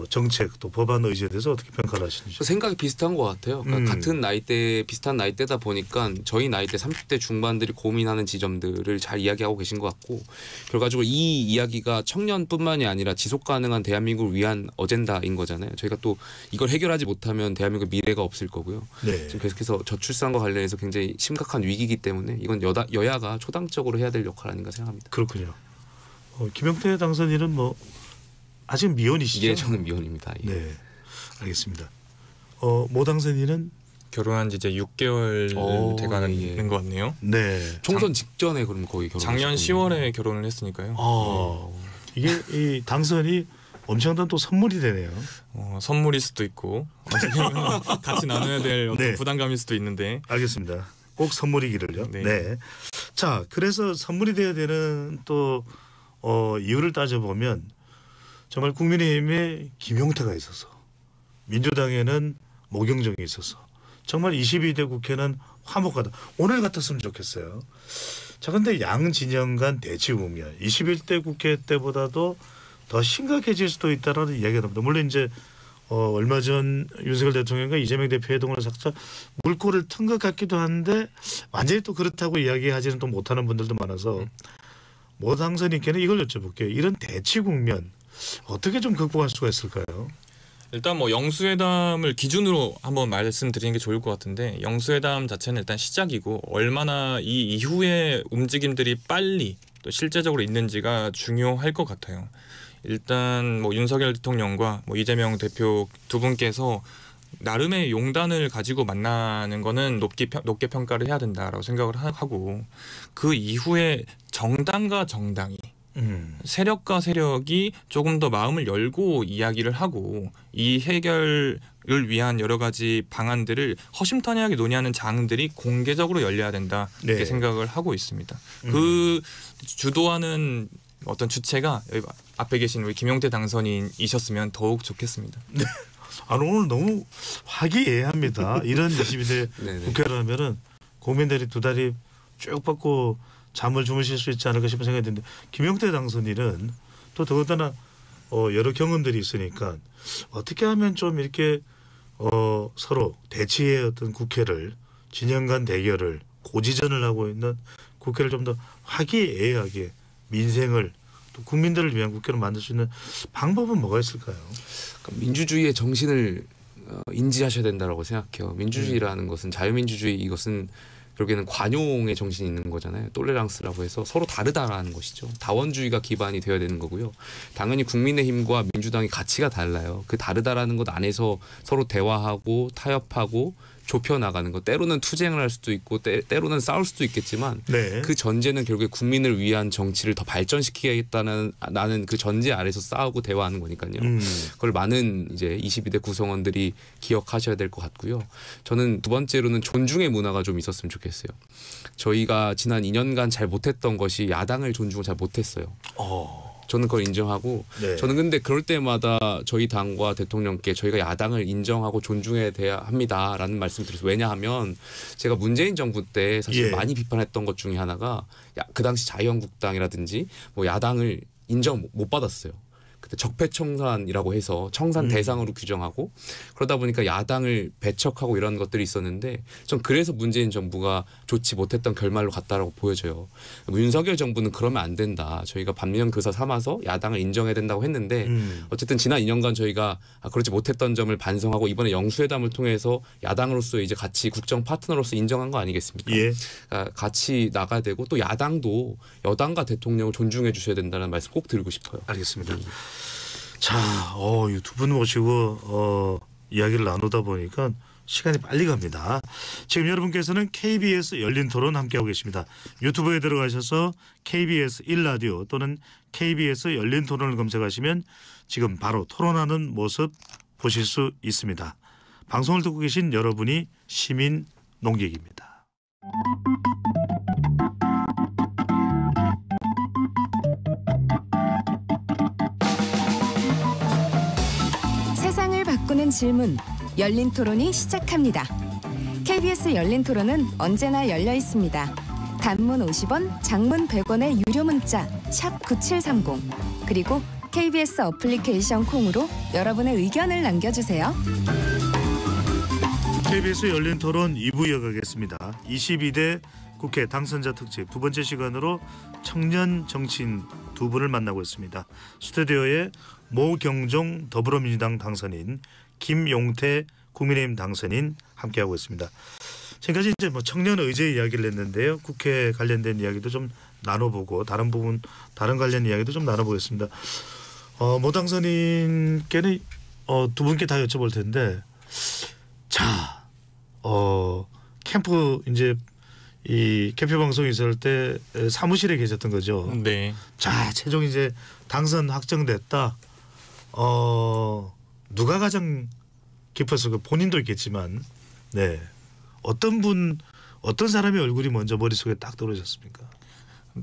정책 또 법안 의지에 대해서 어떻게 평가를 하시는지. 생각이 비슷한 것 같아요. 그러니까 같은 나이대 비슷한 나이대다 보니까 저희 나이대 30대 중반들이 고민하는 지점들을 잘 이야기하고 계신 것 같고 결과적으로 이 이야기가 청년뿐만이 아니라 지속 가능한 대한민국을 위한 어젠다인 거잖아요. 저희가 또 이걸 해결하지 못하면 대한민국 미래가 없을 거고요. 지금 계속해서 저출산과 관련해서 굉장히 심각한 위기이기 때문에 이건 여야가 초당적으로 해야 될 역할 아닌가 생각합니다. 그렇군요. 김용태 당선인은 아직 미혼이시죠? 예, 저는 미혼입니다. 예. 네, 알겠습니다. 모 당선인은 결혼한 지 이제 6개월 돼가는 예. 것 같네요. 네. 총선 직전에 그럼 거의 결혼. 작년 10월에 결혼을 했으니까요. 이게 이 당선이 엄청난 또 선물이 되네요. 선물일 수도 있고 같이 나눠야 될 어떤 네. 부담감일 수도 있는데. 알겠습니다. 꼭 선물이기를요. 네. 네. 자, 그래서 선물이 돼야 되는 또 이유를 따져보면 정말 국민의힘에 김용태가 있어서 민주당에는 모경정이 있어서 정말 22대 국회는 화목하다. 오늘 같았으면 좋겠어요. 자, 근데 양 진영 간 대치 국면 21대 국회 때보다도 더 심각해질 수도 있다라는 이야기가 나옵니다. 물론 이제 얼마 전 윤석열 대통령과 이재명 대표의 동원을 살짝 물꼬를 튼 것 같기도 한데 완전히 또 그렇다고 이야기하지는 또 못하는 분들도 많아서 모 당선인께는 이걸 여쭤볼게요. 이런 대치 국면 어떻게 좀 극복할 수가 있을까요? 일단 뭐 영수회담을 기준으로 한번 말씀드리는 게 좋을 것 같은데 영수회담 자체는 일단 시작이고 얼마나 이 이후의 움직임들이 빨리 또 실제적으로 있는지가 중요할 것 같아요. 일단 뭐 윤석열 대통령과 뭐 이재명 대표 두 분께서 나름의 용단을 가지고 만나는 거는 높게 평가를 해야 된다라고 생각을 하고 그 이후에 정당과 정당이 세력과 세력이 조금 더 마음을 열고 이야기를 하고 이 해결을 위한 여러 가지 방안들을 허심탄회하게 논의하는 장들이 공개적으로 열려야 된다 이렇게 네. 생각을 하고 있습니다. 그 주도하는 어떤 주체가 여기 앞에 계신 우리 김용태 당선인이셨으면 더욱 좋겠습니다. 네. 오늘 너무 화기애애합니다. 이런 22대 네네. 국회라면은 국민들이 두 다리 쭉 뻗고 잠을 주무실 수 있지 않을까 싶은 생각이 드는데 김용태 당선인은 또 더군다나 여러 경험들이 있으니까 어떻게 하면 좀 이렇게 서로 대치의 어떤 국회를 진영 간 대결을 고지전을 하고 있는 국회를 좀 더 화기애애하게 민생을 또 국민들을 위한 국회로 만들 수 있는 방법은 뭐가 있을까요? 민주주의의 정신을 인지하셔야 된다라고 생각해요. 민주주의라는 것은 자유민주주의 이것은 결국에는 관용의 정신이 있는 거잖아요. 톨레랑스라고 해서 서로 다르다라는 것이죠. 다원주의가 기반이 되어야 되는 거고요. 당연히 국민의힘과 민주당의 가치가 달라요. 그 다르다라는 것 안에서 서로 대화하고 타협하고 좁혀나가는 것. 때로는 투쟁을 할 수도 있고 때로는 싸울 수도 있겠지만 네. 그 전제는 결국에 국민을 위한 정치를 더 발전시키겠다는 나는 그 전제 아래서 싸우고 대화하는 거니까요. 그걸 많은 이제 22대 구성원들이 기억하셔야 될 것 같고요. 저는 두 번째로는 존중의 문화가 좀 있었으면 좋겠어요. 저희가 지난 2년간 잘 못했던 것이 야당을 존중을 잘 못했어요. 저는 그걸 인정하고 네. 저는 근데 그럴 때마다 저희 당과 대통령께 저희가 야당을 인정하고 존중해야 합니다라는 말씀을 드렸어요. 왜냐하면 제가 문재인 정부 때 사실 예. 많이 비판했던 것 중에 하나가 그 당시 자유한국당이라든지 뭐 야당을 인정 못 받았어요. 그때 적폐청산이라고 해서 청산 대상으로 규정하고 그러다 보니까 야당을 배척하고 이런 것들이 있었는데 전 그래서 문재인 정부가 좋지 못했던 결말로 갔다라고 보여져요. 윤석열 정부는 그러면 안 된다. 저희가 반면교사 삼아서 야당을 인정해야 된다고 했는데 어쨌든 지난 2년간 저희가 그렇지 못했던 점을 반성하고 이번에 영수회담을 통해서 야당으로서 이제 같이 국정 파트너로서 인정한 거 아니겠습니까? 예. 같이 나가야 되고 또 야당도 여당과 대통령을 존중해 주셔야 된다는 말씀 꼭 드리고 싶어요. 알겠습니다. 자, 이 두 분 모시고 이야기를 나누다 보니까 시간이 빨리 갑니다. 지금 여러분께서는 KBS 열린 토론 함께하고 계십니다. 유튜브에 들어가셔서 KBS 1라디오 또는 KBS 열린 토론을 검색하시면 지금 바로 토론하는 모습 보실 수 있습니다. 방송을 듣고 계신 여러분이 시민 농객입니다. 세상을 바꾸는 질문, 열린 토론이 시작합니다. KBS 열린 토론은 언제나 열려 있습니다. 단문 50원, 장문 100원의 유료 문자 샵 9730 그리고 KBS 어플리케이션 콩으로 여러분의 의견을 남겨주세요. KBS 열린 토론 2부 이어가겠습니다. 22대 국회 당선자 특집 두 번째 시간으로 청년 정치인 두 분을 만나고 있습니다. 스튜디오에 모경종 더불어민주당 당선인, 김용태 국민의힘 당선인 함께하고 있습니다. 지금까지 이제 뭐 청년 의제 이야기를 했는데요. 국회 관련된 이야기도 좀 나눠보고 다른 부분 다른 관련 이야기도 좀 나눠보겠습니다. 모 당선인께는 두 분께 다 여쭤볼 텐데 자, 캠프 이제 이 개표 방송 있을 때 사무실에 계셨던 거죠. 네. 자, 최종 이제 당선 확정됐다. 누가 가장 깊었을까? 본인도 있겠지만, 네, 어떤 사람의 얼굴이 먼저 머릿속에 딱 떠오르셨습니까?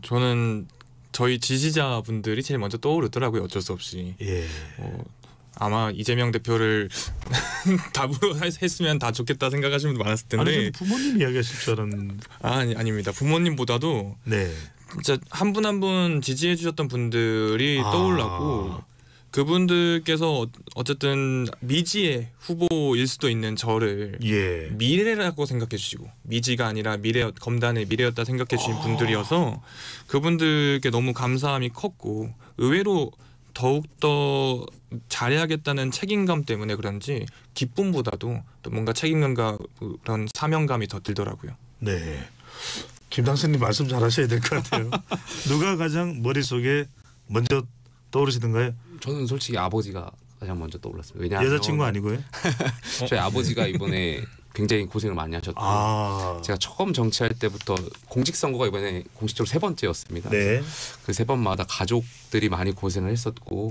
저는 저희 지지자분들이 제일 먼저 떠오르더라고요. 어쩔 수 없이. 예. 아마 이재명 대표를 답으로 했으면 다 좋겠다 생각하시는 분도 많았을 텐데. 아니, 저는 부모님 이야기하실 줄 알았는데. 아닙니다. 부모님보다도 네. 진짜 한 분 한 분 지지해 주셨던 분들이 떠올랐고, 그분들께서 어쨌든 미지의 후보일 수도 있는 저를 예. 미래라고 생각해 주시고, 미지가 아니라 검단의 미래였다 생각해 주신 분들이어서 그분들께 너무 감사함이 컸고, 의외로 더욱더 잘해야겠다는 책임감 때문에 그런지 기쁨보다도 또 뭔가 책임감과 그런 사명감이 더 들더라고요. 네. 김 당선님 말씀 잘하셔야 될 것 같아요. 누가 가장 머릿속에 먼저 떠오르시던가요? 저는 솔직히 아버지가 가장 먼저 떠올랐습니다. 왜냐하면 여자친구 아니고요? 저희 아버지가 이번에 굉장히 고생을 많이 하셨고, 제가 처음 정치할 때부터 공직선거가 이번에 공식적으로 3번째였습니다. 네. 그 3번마다 가족들이 많이 고생을 했었고,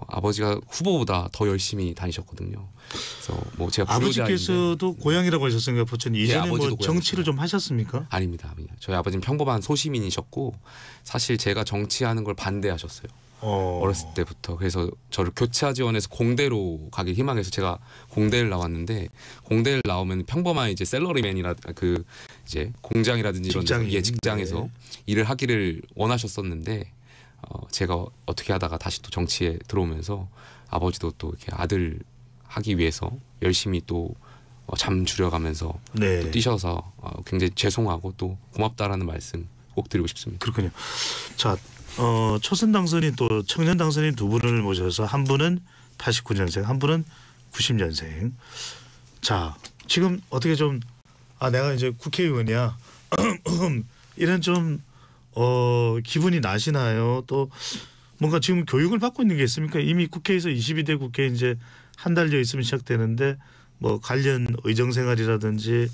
아버지가 후보보다 더 열심히 다니셨거든요. 그래서 뭐 제가 아버지께서도 고향이라고 하셨으니까 부천 이전에 뭐 정치를 고향이십니다. 좀 하셨습니까? 아닙니다. 저희 아버지는 평범한 소시민이셨고, 사실 제가 정치하는 걸 반대하셨어요. 어렸을 때부터. 그래서 저를 교차 지원해서 공대로 가길 희망해서 제가 공대를 나왔는데, 공대를 나오면 평범한 이제 셀러리맨이라 그 이제 공장이라든지 이런 직장에서 네. 일을 하기를 원하셨었는데, 제가 어떻게 하다가 다시 또 정치에 들어오면서 아버지도 또 이렇게 아들 하기 위해서 열심히 또 잠 줄여가면서 네. 또 뛰셔서 굉장히 죄송하고 또 고맙다라는 말씀 꼭 드리고 싶습니다. 그렇군요. 자, 초선 당선인 또 청년 당선인 두 분을 모셔서 한 분은 89년생, 한 분은 90년생. 자, 지금 어떻게 좀 내가 이제 국회의원이야 이런 좀 기분이 나시나요? 또 뭔가 지금 교육을 받고 있는 게 있습니까? 이미 국회에서 22대 국회 이제 한 달여 있으면 시작되는데, 뭐 관련 의정생활이라든지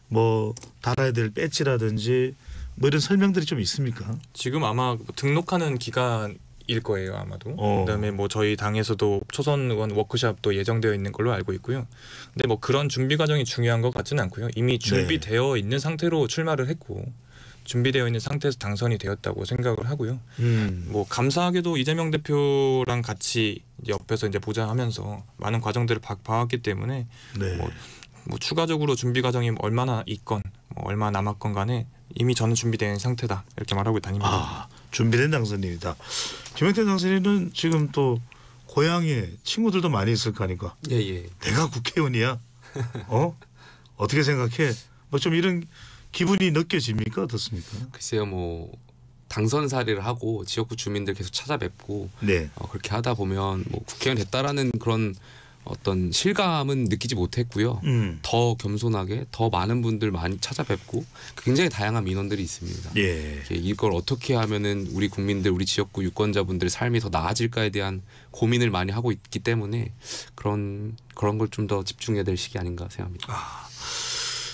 뭐 달아야 될 배지라든지 뭐 이런 설명들이 좀 있습니까? 지금 아마 등록하는 기간일 거예요, 아마도. 그다음에 뭐 저희 당에서도 초선 의원 워크숍도 예정되어 있는 걸로 알고 있고요. 근데 뭐 그런 준비 과정이 중요한 것 같지는 않고요. 이미 준비되어 있는 상태로 출마를 했고, 준비되어 있는 상태에서 당선이 되었다고 생각을 하고요. 뭐 감사하게도 이재명 대표랑 같이 이제 옆에서 이제 보좌하면서 많은 과정들을 봐왔기 때문에 네. 뭐 추가적으로 준비 과정이 얼마나 있건 뭐 얼마 남았건 간에 이미 저는 준비된 상태다, 이렇게 말하고 다닙니다. 준비된 당선인이다. 김영태 당선인은 지금 또 고향에 친구들도 많이 있을 거 아니까. 예. 내가 국회의원이야. 어떻게 생각해? 뭐 좀 이런 기분이 느껴집니까? 어떻습니까? 글쎄요, 뭐 당선 사례를 하고 지역구 주민들 계속 찾아뵙고, 네. 그렇게 하다 보면 뭐 국회의원 됐다라는 그런 어떤 실감은 느끼지 못했고요. 더 겸손하게 더 많은 분들 많이 찾아뵙고 굉장히 다양한 민원들이 있습니다. 예. 이걸 어떻게 하면은 우리 국민들, 우리 지역구 유권자분들의 삶이 더 나아질까에 대한 고민을 많이 하고 있기 때문에 그런 걸 좀 더 집중해야 될 시기 아닌가 생각합니다.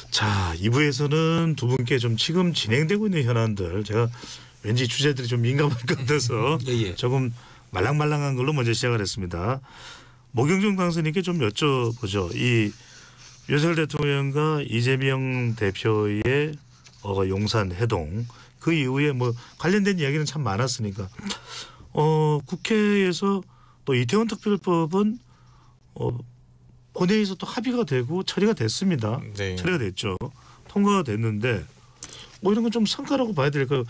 자, 2부에서는 두 분께 좀 지금 진행되고 있는 현안들, 제가 왠지 주제들이 좀 민감할 것 같아서 조금 말랑말랑한 걸로 먼저 시작을 했습니다. 모경정 당선인께 좀 여쭤보죠. 이 윤석열 대통령과 이재명 대표의 용산 해동, 그 이후에 뭐 관련된 이야기는 참 많았으니까 국회에서 또 이태원 특별법은 본회의에서 또 합의가 되고 처리가 됐습니다. 네. 처리가 됐죠. 통과가 됐는데 뭐 이런 건 좀 성과라고 봐야 될까요?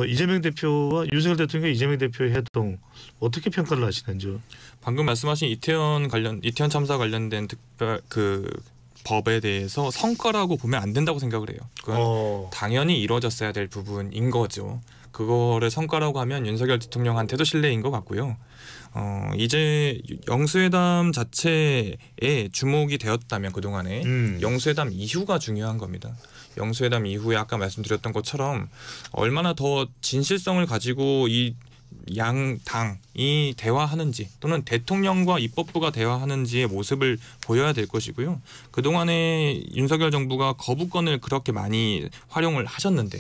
이재명 대표와 윤석열 대통령과 이재명 대표의 해동 어떻게 평가를 하시는지요? 방금 말씀하신 이태원 참사 관련된 특별 그 법에 대해서 성과라고 보면 안 된다고 생각을 해요. 그건 당연히 이루어졌어야 될 부분인 거죠. 그거를 성과라고 하면 윤석열 대통령한테도 신뢰인 것 같고요. 이제 영수회담 자체에 주목이 되었다면 그동안에 영수회담 이후가 중요한 겁니다. 영수회담 이후에 아까 말씀드렸던 것처럼 얼마나 더 진실성을 가지고 이 양 당이 대화하는지 또는 대통령과 입법부가 대화하는지의 모습을 보여야 될 것이고요. 그동안에 윤석열 정부가 거부권을 그렇게 많이 활용을 하셨는데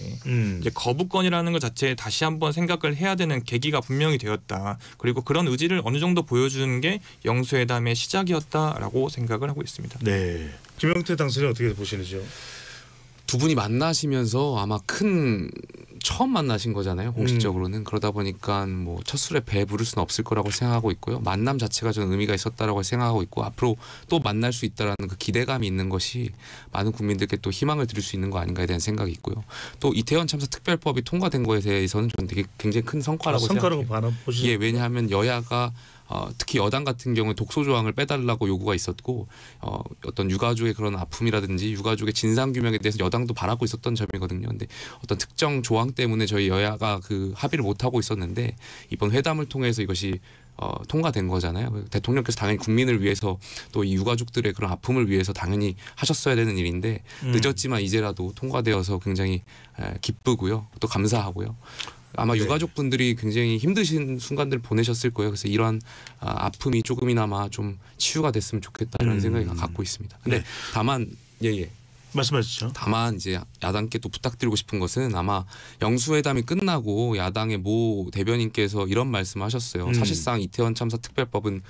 이제 거부권이라는 것 자체에 다시 한번 생각을 해야 되는 계기가 분명히 되었다. 그리고 그런 의지를 어느 정도 보여주는 게 영수회담의 시작이었다라고 생각을 하고 있습니다. 네, 김영태 당선인 어떻게 보시는지요? 두 분이 만나시면서 아마 처음 만나신 거잖아요, 공식적으로는. 그러다 보니까 뭐 첫 술에 배 부를 수는 없을 거라고 생각하고 있고요. 만남 자체가 저는 의미가 있었다라고 생각하고 있고, 앞으로 또 만날 수 있다라는 그 기대감이 있는 것이 많은 국민들께 또 희망을 드릴 수 있는 거 아닌가에 대한 생각이 있고요. 또 이태원 참사 특별법이 통과된 거에 대해서는 저는 되게 굉장히 큰 성과라고 성과라고 생각해요. 보시죠? 예, 왜냐하면 여야가 특히 여당 같은 경우는 독소 조항을 빼달라고 요구가 있었고, 어떤 유가족의 그런 아픔이라든지 유가족의 진상 규명에 대해서 여당도 바라고 있었던 점이거든요. 근데 어떤 특정 조항 때문에 저희 여야가 그 합의를 못 하고 있었는데, 이번 회담을 통해서 이것이 통과된 거잖아요. 대통령께서 당연히 국민을 위해서 또 이 유가족들의 그런 아픔을 위해서 당연히 하셨어야 되는 일인데 늦었지만 이제라도 통과되어서 굉장히 기쁘고요. 또 감사하고요. 아마 네. 유가족분들이 굉장히 힘드신 순간들 보내셨을 거예요. 그래서 이런 아픔이 조금이나마 좀 치유가 됐으면 좋겠다 이런 생각이 갖고 있습니다. 근데 네. 다만 말씀하시죠. 다만 이제 야당께 또 부탁드리고 싶은 것은, 아마 영수회담이 끝나고 야당의 모 대변인께서 이런 말씀하셨어요. 사실상 이태원 참사 특별법은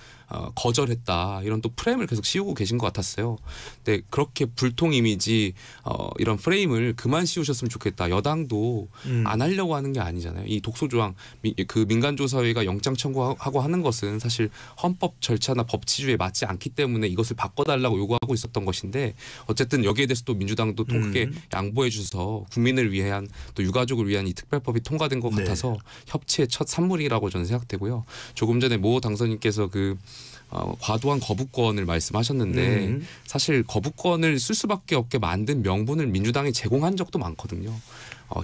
거절했다, 이런 또 프레임을 계속 씌우고 계신 것 같았어요. 근데 그렇게 불통 이미지 이런 프레임을 그만 씌우셨으면 좋겠다. 여당도 안 하려고 하는 게 아니잖아요. 이 독소조항, 그 민간조사회가 영장 청구하고 하는 것은 사실 헌법 절차나 법치주의에 맞지 않기 때문에 이것을 바꿔달라고 요구하고 있었던 것인데, 어쨌든 여기에 대해서 또 민주당도 크게 양보해 주셔서 국민을 위한, 또 유가족을 위한 이 특별법이 통과된 것 같아서 협치의 첫 산물이라고 저는 생각되고요. 조금 전에 모 당선인께서 과도한 거부권을 말씀하셨는데 사실 거부권을 쓸 수밖에 없게 만든 명분을 민주당이 제공한 적도 많거든요.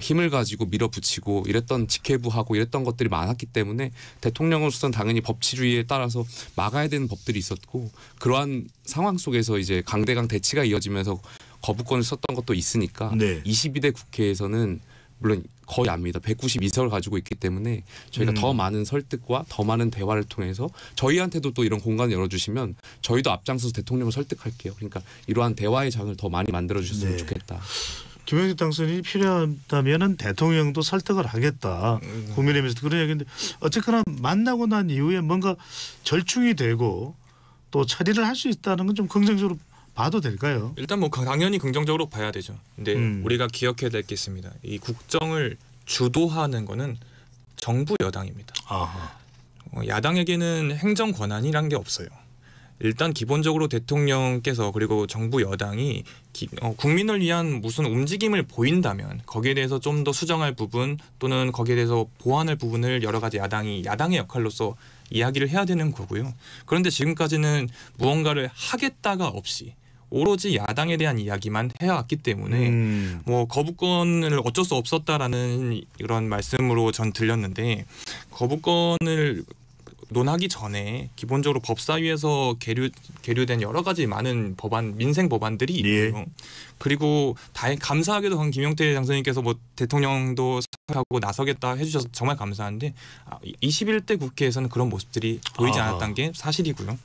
힘을 가지고 밀어붙이고 이랬던 직회부하고 이랬던 것들이 많았기 때문에 대통령으로서는 당연히 법치주의에 따라서 막아야 되는 법들이 있었고, 그러한 상황 속에서 이제 강대강 대치가 이어지면서 거부권을 썼던 것도 있으니까 22대 국회에서는 물론 거의 압니다. 192석을 가지고 있기 때문에 저희가 더 많은 설득과 더 많은 대화를 통해서 저희한테도 또 이런 공간을 열어주시면 저희도 앞장서서 대통령을 설득할게요. 그러니까 이러한 대화의 장을 더 많이 만들어주셨으면 좋겠다. 김영태 당선인이 필요하다면은 대통령도 설득을 하겠다. 국민의힘에서 그런 얘기인데, 어쨌거나 만나고 난 이후에 뭔가 절충이 되고 또 처리를 할 수 있다는 건 좀 긍정적으로 봐도 될까요? 일단 뭐 당연히 긍정적으로 봐야 되죠. 근데 우리가 기억해야 될 게 있습니다. 이 국정을 주도하는 거는 정부 여당입니다. 야당에게는 행정 권한이란 게 없어요. 일단 기본적으로 대통령께서 그리고 정부 여당이 국민을 위한 무슨 움직임을 보인다면 거기에 대해서 좀 더 수정할 부분 또는 거기에 대해서 보완할 부분을 여러 가지 야당의 역할로서 이야기를 해야 되는 거고요. 그런데 지금까지는 무언가를 하겠다가 없이 오로지 야당에 대한 이야기만 해왔기 때문에 뭐 거부권을 어쩔 수 없었다라는 이런 말씀으로 전 들렸는데, 거부권을 논하기 전에 기본적으로 법사위에서 계류된 여러 가지 많은 법안, 민생 법안들이 있고요. 그리고 감사하게도 김영태 당선인께서 뭐 대통령도 하고 나서겠다 해주셔서 정말 감사한데, 21대 국회에서는 그런 모습들이 보이지 않았던 게 사실이고요.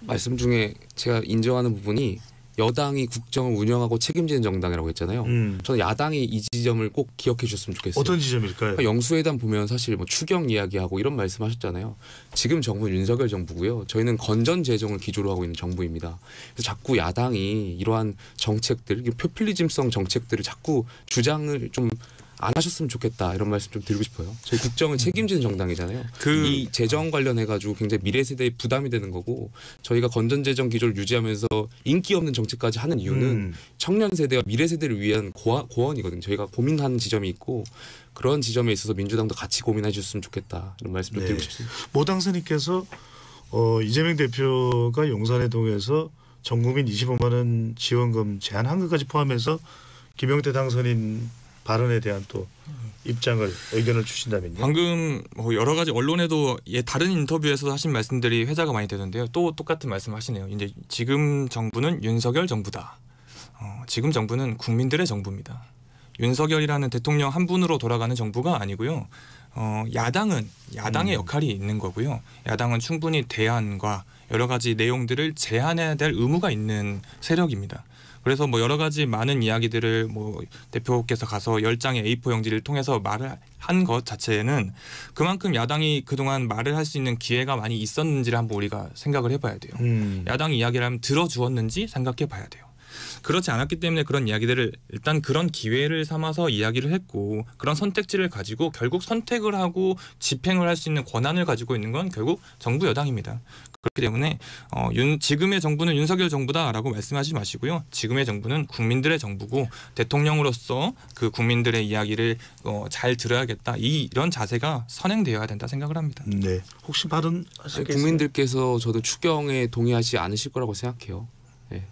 말씀 중에 제가 인정하는 부분이, 여당이 국정을 운영하고 책임지는 정당이라고 했잖아요. 저는 야당이 이 지점을 꼭 기억해 주셨으면 좋겠어요. 어떤 지점일까요? 영수회담 보면 사실 뭐 추경 이야기하고 이런 말씀하셨잖아요. 지금 정부는 윤석열 정부고요. 저희는 건전 재정을 기조로 하고 있는 정부입니다. 그래서 자꾸 야당이 이러한 정책들, 포퓰리즘성 정책들을 자꾸 주장을 좀 안 하셨으면 좋겠다, 이런 말씀 좀 드리고 싶어요. 저희 국정을 책임지는 정당이잖아요. 이 재정 관련해가지고 굉장히 미래 세대에 부담이 되는 거고, 저희가 건전재정 기조를 유지하면서 인기 없는 정책까지 하는 이유는 청년 세대와 미래 세대를 위한 고언이거든요. 저희가 고민하는 지점이 있고, 그런 지점에 있어서 민주당도 같이 고민해 주셨으면 좋겠다, 이런 말씀 좀 드리고 싶습니다. 모 당선인께서 이재명 대표가 용산회동에서 전국민 25만 원 지원금 제한한 것까지 포함해서 김영태 당선인 발언에 대한 또 의견을 주신다면요. 방금 뭐 여러 가지 언론에도 다른 인터뷰에서 하신 말씀들이 회자가 많이 되던데요. 또 똑같은 말씀하시네요. 이제 지금 정부는 윤석열 정부다. 지금 정부는 국민들의 정부입니다. 윤석열이라는 대통령 한 분으로 돌아가는 정부가 아니고요. 야당의 역할이 있는 거고요. 야당은 충분히 대안과 여러 가지 내용들을 제안해야 될 의무가 있는 세력입니다. 그래서 뭐 여러 가지 많은 이야기들을 뭐 대표께서 가서 10장의 A4 용지를 통해서 말을 한 것 자체는 그만큼 야당이 그동안 말을 할 수 있는 기회가 많이 있었는지를 한번 우리가 생각을 해봐야 돼요. 야당이 이야기를 하면 들어주었는지 생각해 봐야 돼요. 그렇지 않았기 때문에 그런 이야기들을 일단 그런 기회를 삼아서 이야기를 했고 그런 선택지를 가지고 결국 선택을 하고 집행을 할 수 있는 권한을 가지고 있는 건 결국 정부 여당입니다. 그렇기 때문에 지금의 정부는 윤석열 정부다라고 말씀하지 마시고요. 지금의 정부는 국민들의 정부고 대통령으로서 그 국민들의 이야기를 잘 들어야겠다. 이런 자세가 선행되어야 된다 생각을 합니다. 네. 혹시 발언하시겠어요? 국민들께서 저도 추경에 동의하지 않으실 거라고 생각해요. 네.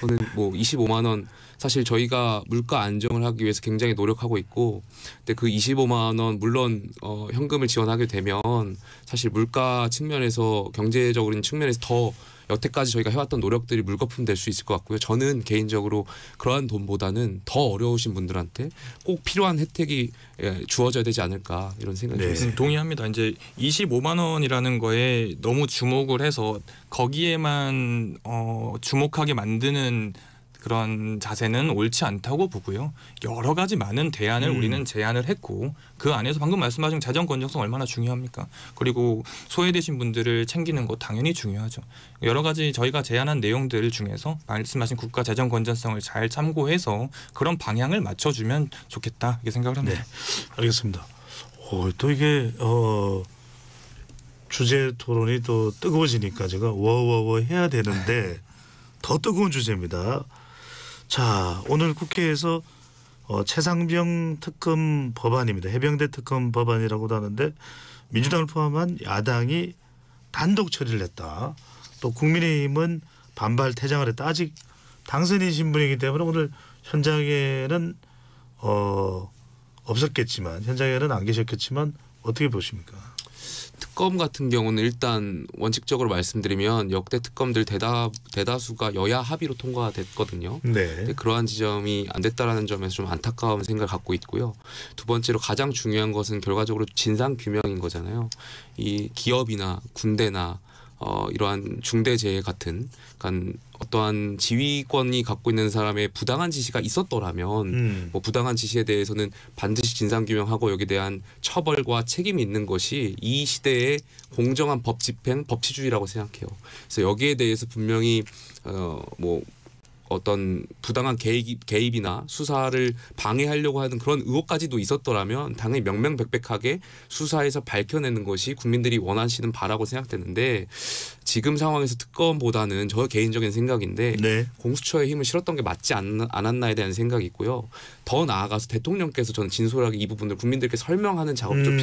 저는 뭐 25만 원 사실 저희가 물가 안정을 하기 위해서 굉장히 노력하고 있고 근데 그 25만 원 물론 현금을 지원하게 되면 사실 물가 측면에서 경제적인 측면에서 더 여태까지 저희가 해왔던 노력들이 물거품 될 수 있을 것 같고요. 저는 개인적으로 그러한 돈보다는 더 어려우신 분들한테 꼭 필요한 혜택이 주어져야 되지 않을까 이런 생각이 듭니다. 동의합니다. 이제 25만 원이라는 거에 너무 주목을 해서 거기에만 주목하게 만드는 그런 자세는 옳지 않다고 보고요. 여러 가지 많은 대안을 우리는 제안을 했고 그 안에서 방금 말씀하신 재정 건전성 얼마나 중요합니까? 그리고 소외되신 분들을 챙기는 것 당연히 중요하죠. 여러 가지 저희가 제안한 내용들 중에서 말씀하신 국가 재정 건전성을 잘 참고해서 그런 방향을 맞춰주면 좋겠다 이렇게 생각을 합니다. 네, 알겠습니다. 또 이게 주제 토론이 또 뜨거워지니까 제가 워워워 해야 되는데 더 뜨거운 주제입니다. 자, 오늘 국회에서 최상병 특검 법안입니다. 해병대 특검 법안이라고도 하는데 민주당을 포함한 야당이 단독 처리를 했다. 또 국민의힘은 반발 퇴장을 했다. 아직 당선이신 분이기 때문에 오늘 현장에는 없었겠지만 현장에는 안 계셨겠지만 어떻게 보십니까? 특검 같은 경우는 일단 원칙적으로 말씀드리면 역대 특검들 대다수가 여야 합의로 통과가 됐거든요. 네. 그러한 지점이 안 됐다라는 점에서 좀 안타까운 생각을 갖고 있고요. 두 번째로 가장 중요한 것은 결과적으로 진상 규명인 거잖아요. 이 기업이나 군대나 이러한 중대재해 같은 그러니까 어떠한 지휘권이 갖고 있는 사람의 부당한 지시가 있었더라면 뭐 부당한 지시에 대해서는 반드시 진상규명하고 여기에 대한 처벌과 책임이 있는 것이 이 시대의 공정한 법 집행, 법치주의라고 생각해요. 그래서 여기에 대해서 분명히 뭐 어떤 부당한 개입이나 수사를 방해하려고 하는 그런 의혹까지도 있었더라면 당연히 명명백백하게 수사해서 밝혀내는 것이 국민들이 원하시는 바라고 생각되는데 지금 상황에서 특검보다는 저 개인적인 생각인데 네. 공수처의 힘을 실었던 게 맞지 않았나에 대한 생각이 있고요. 더 나아가서 대통령께서 저는 진솔하게 이 부분을 국민들께 설명하는 작업이 좀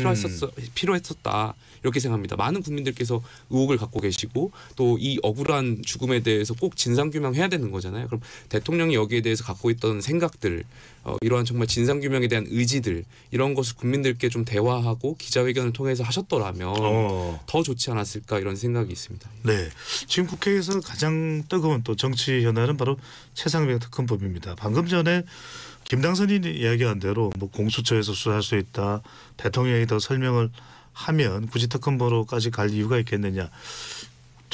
필요했었다 이렇게 생각합니다. 많은 국민들께서 의혹을 갖고 계시고 또 이 억울한 죽음에 대해서 꼭 진상규명해야 되는 거잖아요. 그럼 대통령이 여기에 대해서 갖고 있던 생각들 이러한 정말 진상규명에 대한 의지들 이런 것을 국민들께 좀 대화하고 기자회견을 통해서 하셨더라면 더 좋지 않았을까 이런 생각이 있습니다. 네, 지금 국회에서 가장 뜨거운 또 정치 현안은 바로 최상병 특검법입니다. 방금 전에 김당선이 이야기한 대로 뭐 공수처에서 수사할 수 있다. 대통령이 더 설명을 하면 굳이 특검보로까지 갈 이유가 있겠느냐.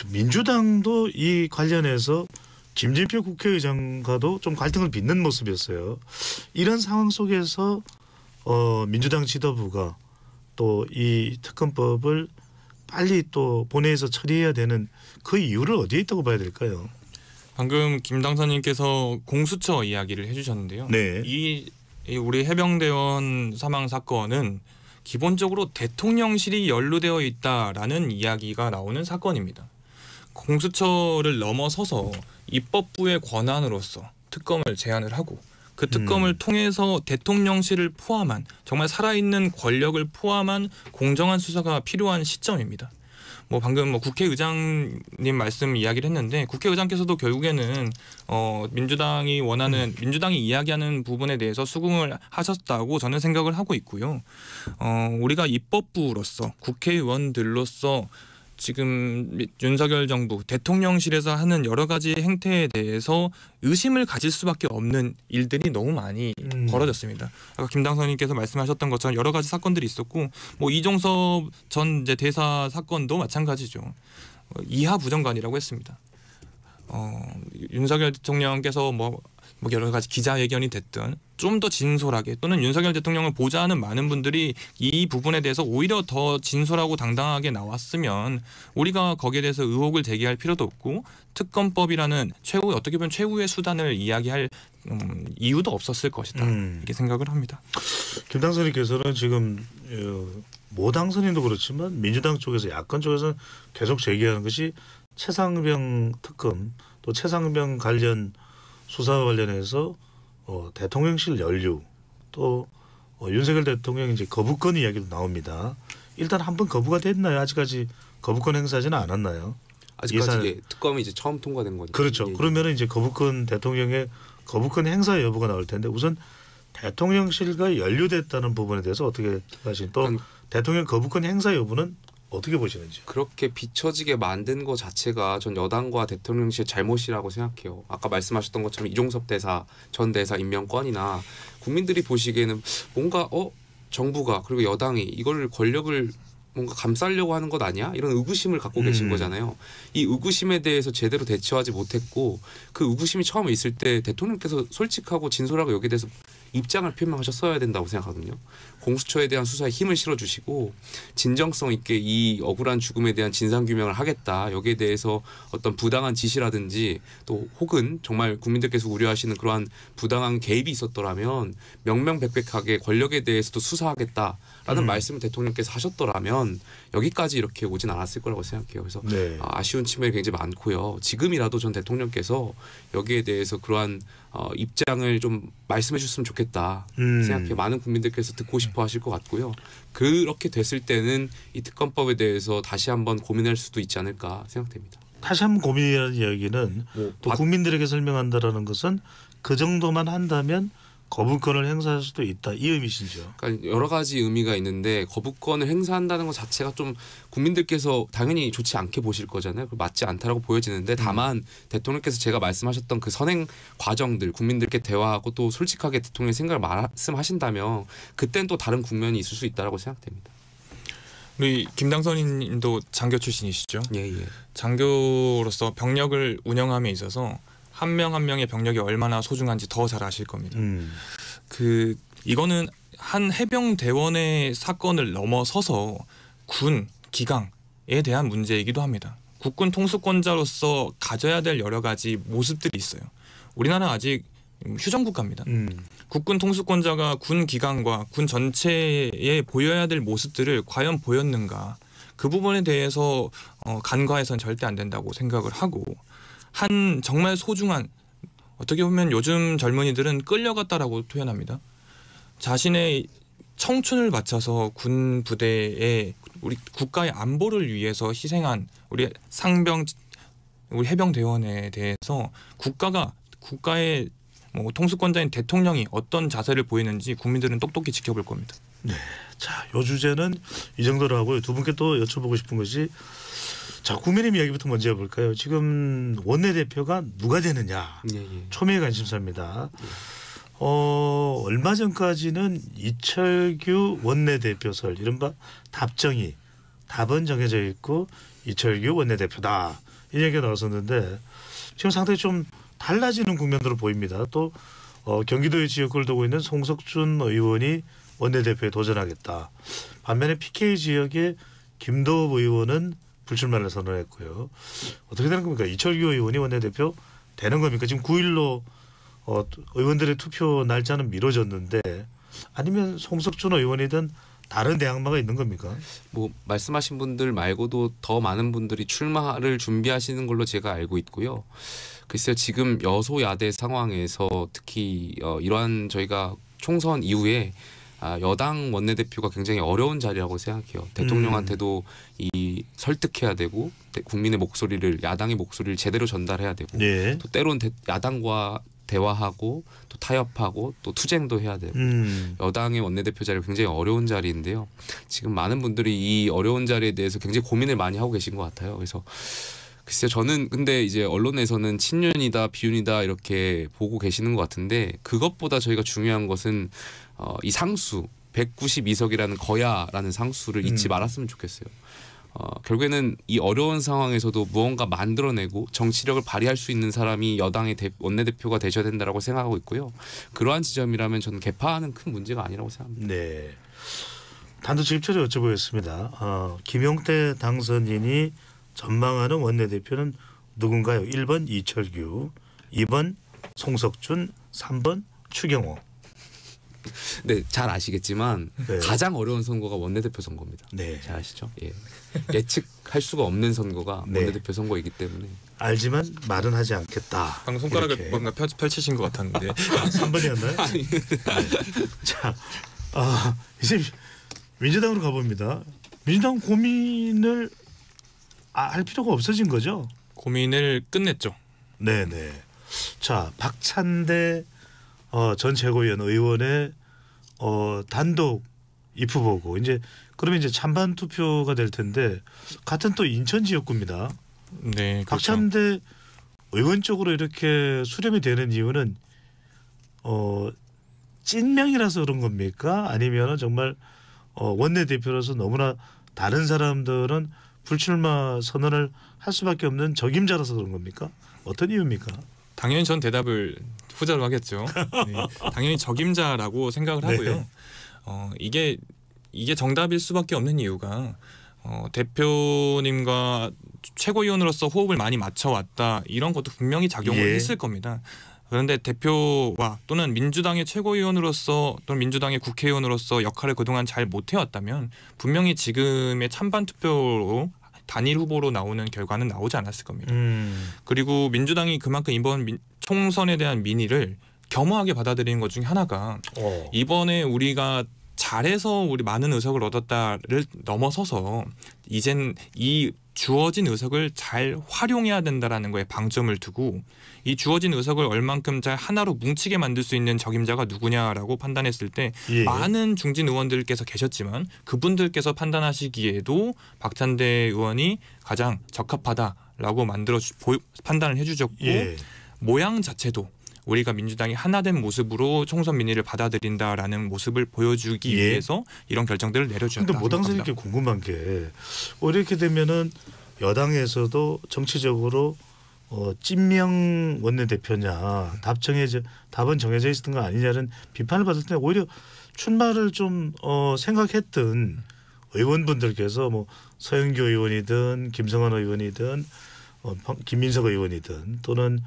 민주당도 이 관련해서 김진표 국회의장과도 좀 갈등을 빚는 모습이었어요. 이런 상황 속에서 민주당 지도부가 또 이 특검법을 빨리 또 본회의에서 처리해야 되는 그 이유를 어디에 있다고 봐야 될까요? 방금 김당선님께서 공수처 이야기를 해주셨는데요. 네. 이 우리 해병대원 사망 사건은 기본적으로 대통령실이 연루되어 있다라는 이야기가 나오는 사건입니다. 공수처를 넘어서서 입법부의 권한으로서 특검을 제안을 하고 그 특검을 통해서 대통령실을 포함한 정말 살아있는 권력을 포함한 공정한 수사가 필요한 시점입니다. 뭐 방금 뭐 국회의장님 말씀 이야기를 했는데 국회의장께서도 결국에는 민주당이 이야기하는 부분에 대해서 수긍을 하셨다고 저는 생각을 하고 있고요. 우리가 입법부로서 국회의원들로서 지금 윤석열 정부 대통령실에서 하는 여러 가지 행태에 대해서 의심을 가질 수밖에 없는 일들이 너무 많이 벌어졌습니다. 아까 김당선님께서 말씀하셨던 것처럼 여러 가지 사건들이 있었고 뭐 이종섭 전 이제 대사 사건도 마찬가지죠. 이하 부정관이라고 했습니다. 윤석열 대통령께서 뭐 여러 가지 기자회견이 됐든 좀 더 진솔하게 또는 윤석열 대통령을 보자 하는 많은 분들이 이 부분에 대해서 오히려 더 진솔하고 당당하게 나왔으면 우리가 거기에 대해서 의혹을 제기할 필요도 없고 특검법이라는 어떻게 보면 최후의 수단을 이야기할 이유도 없었을 것이다. 이렇게 생각을 합니다. 김당선님께서는 지금 모 당선인도 그렇지만 민주당 쪽에서 야권 쪽에서 계속 제기하는 것이 최상병 특검 또 최상병 관련 수사와 관련해서 대통령실 연루 또 윤석열 대통령 이제 거부권 이야기도 나옵니다. 일단 한번 거부가 됐나요? 아직까지 거부권 행사하지는 않았나요? 아직까지 특검이 이제 처음 통과된 거니까. 그렇죠. 예. 그러면은 이제 대통령의 거부권 행사 여부가 나올 텐데 우선 대통령실과 연루됐다는 부분에 대해서 어떻게 하신 또 대통령 거부권 행사 여부는 어떻게 보시는지. 그렇게 비춰지게 만든 것 자체가 전 여당과 대통령실 잘못이라고 생각해요. 아까 말씀하셨던 것처럼 이종섭 전 대사 임명 건이나 국민들이 보시기에는 뭔가 정부가 그리고 여당이 이걸 권력을 뭔가 감싸려고 하는 것 아니야? 이런 의구심을 갖고 계신 거잖아요. 이 의구심에 대해서 제대로 대처하지 못했고 그 의구심이 처음에 있을 때 대통령께서 솔직하고 진솔하고 여기에 대해서 입장을 표명하셨어야 된다고 생각하거든요. 공수처에 대한 수사에 힘을 실어주시고 진정성 있게 이 억울한 죽음에 대한 진상규명을 하겠다. 여기에 대해서 어떤 부당한 지시라든지 또 혹은 정말 국민들께서 우려하시는 그러한 부당한 개입이 있었더라면 명명백백하게 권력에 대해서도 수사하겠다라는 말씀을 대통령께서 하셨더라면 여기까지 이렇게 오진 않았을 거라고 생각해요. 그래서 네. 아쉬운 측면이 굉장히 많고요. 지금이라도 전 대통령께서 여기에 대해서 그러한 입장을 좀 말씀해 주셨으면 좋겠다 생각해요. 많은 국민들께서 듣고 싶어 하실 것 같고요. 그렇게 됐을 때는 이 특검법에 대해서 다시 한번 고민할 수도 있지 않을까 생각됩니다. 다시 한번 고민이라는 이야기는 또 국민들에게 설명한다라는 것은 그 정도만 한다면 거부권을 행사할 수도 있다 이 의미시죠. 그러니까 여러 가지 의미가 있는데 거부권을 행사한다는 것 자체가 좀 국민들께서 당연히 좋지 않게 보실 거잖아요. 맞지 않다라고 보여지는데 다만 대통령께서 제가 말씀하셨던 그 선행 과정들 국민들께 대화하고 또 솔직하게 대통령의 생각을 말씀하신다면 그때는 또 다른 국면이 있을 수 있다라고 생각됩니다. 우리 김당선님도 장교 출신이시죠? 예. 장교로서 병력을 운영함에 있어서 한 명 한 명의 병력이 얼마나 소중한지 더 잘 아실 겁니다. 이거는 한 해병대원의 사건을 넘어서서 군, 기강에 대한 문제이기도 합니다. 국군 통수권자로서 가져야 될 여러 가지 모습들이 있어요. 우리나라는 아직 휴전국가입니다. 국군 통수권자가 군 기강과 군 전체에 보여야 될 모습들을 과연 보였는가. 그 부분에 대해서 간과해서는 절대 안 된다고 생각을 하고 한 정말 소중한 어떻게 보면 요즘 젊은이들은 끌려갔다라고 표현합니다. 자신의 청춘을 바쳐서 군 부대에 우리 국가의 안보를 위해서 희생한 우리 상병, 우리 해병대원에 대해서 국가의 통수권자인 대통령이 어떤 자세를 보이는지 국민들은 똑똑히 지켜볼 겁니다. 네, 자, 요 주제는 이 정도로 하고요. 두 분께 또 여쭤보고 싶은 것이 자, 국민의힘 이야기부터 먼저 해볼까요? 지금 원내대표가 누가 되느냐 초미의 관심사입니다. 얼마 전까지는 이철규 원내대표설 이른바 답은 정해져 있고 이철규 원내대표다 이 얘기가 나왔었는데 지금 상당히 좀 달라지는 국면으로 보입니다. 또 경기도의 지역구를 두고 있는 송석준 의원이 원내대표에 도전하겠다. 반면에 PK 지역의 김도읍 의원은 불출마를 선언했고요. 어떻게 되는 겁니까? 이철규 의원이 원내대표 되는 겁니까? 지금 9일로 의원들의 투표 날짜는 미뤄졌는데 아니면 송석준 의원이든 다른 대항마가 있는 겁니까? 말씀하신 분들 말고도 더 많은 분들이 출마를 준비하시는 걸로 제가 알고 있고요. 글쎄요, 지금 여소야대 상황에서 특히 이러한 저희가 총선 이후에 여당 원내대표가 굉장히 어려운 자리라고 생각해요. 대통령한테도 설득해야 되고 국민의 목소리를 야당의 목소리를 제대로 전달해야 되고 또 때론 야당과 대화하고 또 타협하고 또 투쟁도 해야 되고 여당의 원내대표 자리 굉장히 어려운 자리인데요. 지금 많은 분들이 이 어려운 자리에 대해서 굉장히 고민을 많이 하고 계신 것 같아요. 그래서 글쎄요, 저는 근데 이제 언론에서는 친윤이다 비윤이다 이렇게 보고 계시는 것 같은데 그것보다 저희가 중요한 것은 이 상수 192석이라는 거야라는 상수를 잊지 말았으면 좋겠어요. 결국에는 이 어려운 상황에서도 무언가 만들어내고 정치력을 발휘할 수 있는 사람이 여당의 원내대표가 되셔야 된다고 생각하고 있고요. 그러한 지점이라면 저는 개파는 큰 문제가 아니라고 생각합니다. 네. 단도직입적으로 여쭤보겠습니다. 김용태 당선인이 전망하는 원내대표는 누군가요? 1번 이철규, 2번 송석준, 3번 추경호. 네, 잘 아시겠지만 네. 가장 어려운 선거가 원내대표 선거입니다. 네. 잘 아시죠? 예. 예측할 수가 없는 선거가 네. 원내대표 선거이기 때문에 알지만 말은 하지 않겠다. 방금 손가락을 이렇게. 뭔가 펼치신 것 같았는데 3번이었나요? 아니. 네. 자, 이제 민주당으로 가봅니다. 민주당 고민을 할 필요가 없어진 거죠? 고민을 끝냈죠. 네네. 자, 박찬대 전 최고위원 의원의 단독 입후보고 이제 그러면 이제 찬반 투표가 될 텐데 같은 또 인천 지역구입니다. 네, 그렇죠. 박찬대 의원 쪽으로 이렇게 수렴이 되는 이유는 찐명이라서 그런 겁니까? 아니면 정말 원내대표로서 너무나 다른 사람들은 불출마 선언을 할 수밖에 없는 적임자라서 그런 겁니까? 어떤 이유입니까? 당연히 전 대답을 후자로 하겠죠. 네, 당연히 적임자라고 생각을 하고요. 네. 이게 정답일 수밖에 없는 이유가 대표님과 최고위원으로서 호흡을 많이 맞춰왔다 이런 것도 분명히 작용을 했을 겁니다. 그런데 대표와 또는 민주당의 최고위원으로서 또는 민주당의 국회의원으로서 역할을 그동안 잘 못해왔다면 분명히 지금의 찬반 투표로 단일 후보로 나오는 결과는 나오지 않았을 겁니다. 그리고 민주당이 그만큼 이번 총선에 대한 민의를 겸허하게 받아들이는 것 중에 하나가 이번에 우리가 잘해서 우리 많은 의석을 얻었다를 넘어서서 이젠 이 주어진 의석을 잘 활용해야 된다라는 거에 방점을 두고 이 주어진 의석을 얼만큼 잘 하나로 뭉치게 만들 수 있는 적임자가 누구냐라고 판단했을 때 많은 중진 의원들께서 계셨지만 그분들께서 판단하시기에도 박찬대 의원이 가장 적합하다라고 판단을 해주셨고 모양 자체도 우리가 민주당이 하나된 모습으로 총선 민의를 받아들인다라는 모습을 보여주기 위해서 이런 결정들을 내려주셨다. 그런데 모 당선인께 궁금한 게 이렇게 되면은 여당에서도 정치적으로 찐명 원내대표냐 답은 정해져 있었던 거 아니냐는 비판을 받을 때 오히려 출마를 좀 생각했던 의원분들께서 뭐 서영교 의원이든 김성환 의원이든 김민석 의원이든 또는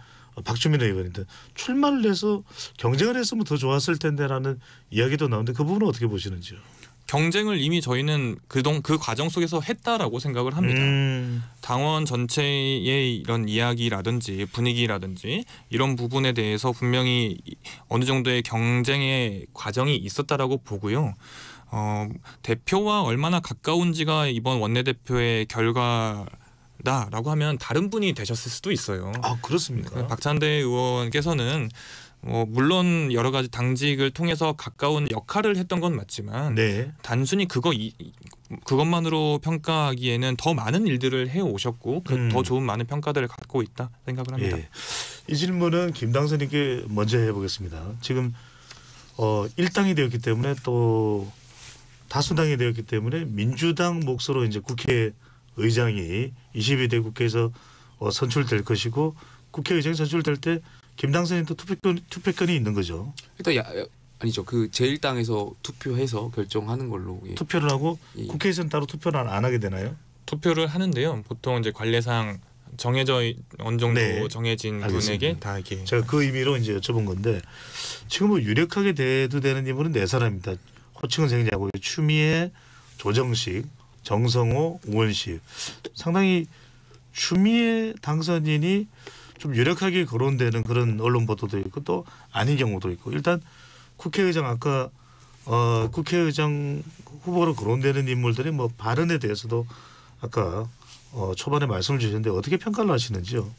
박주민 의원이든 출마를 해서 경쟁을 했으면 더 좋았을 텐데라는 이야기도 나오는데 그 부분은 어떻게 보시는지요? 경쟁을 이미 저희는 그 과정 속에서 했다라고 생각을 합니다. 당원 전체의 이런 이야기라든지 분위기라든지 이런 부분에 대해서 분명히 어느 정도의 경쟁의 과정이 있었다라고 보고요. 대표와 얼마나 가까운지가 이번 원내대표의 결과다라고 하면 다른 분이 되셨을 수도 있어요. 아, 그렇습니까? 박찬대 의원께서는 물론 여러 가지 당직을 통해서 가까운 역할을 했던 건 맞지만 단순히 그것만으로 평가하기에는 더 많은 일들을 해오셨고 더 좋은 많은 평가들을 갖고 있다 생각을 합니다. 이 질문은 김 당선인께 먼저 해보겠습니다. 지금 일당이 되었기 때문에 또 다수당이 되었기 때문에 민주당 몫으로 이제 국회의장이 22대 국회에서 선출될 것이고 국회의장이 선출될 때 김 당선인도 투표권이 있는 거죠. 일단 아니죠. 그 제1당에서 투표해서 결정하는 걸로. 투표를 하고 국회에서는 따로 투표를 안 하게 되나요? 투표를 하는데요. 보통 이제 관례상 정해져 어느 정도 정해진 알겠습니다. 분에게 다 이렇게. 제가 그 의미로 이제 여쭤본 건데 지금 뭐 유력하게 대두되는 인물은 네 사람입니다. 호칭은 생략하고 추미애, 조정식, 정성호, 우원식. 상당히 추미애 당선인이 좀 유력하게 거론되는 그런 언론 보도도 있고 또 아닌 경우도 있고 일단 국회의장 아까 국회의장 후보로 거론되는 인물들의 뭐 발언에 대해서도 아까 초반에 말씀을 주셨는데 어떻게 평가를 하시는지요?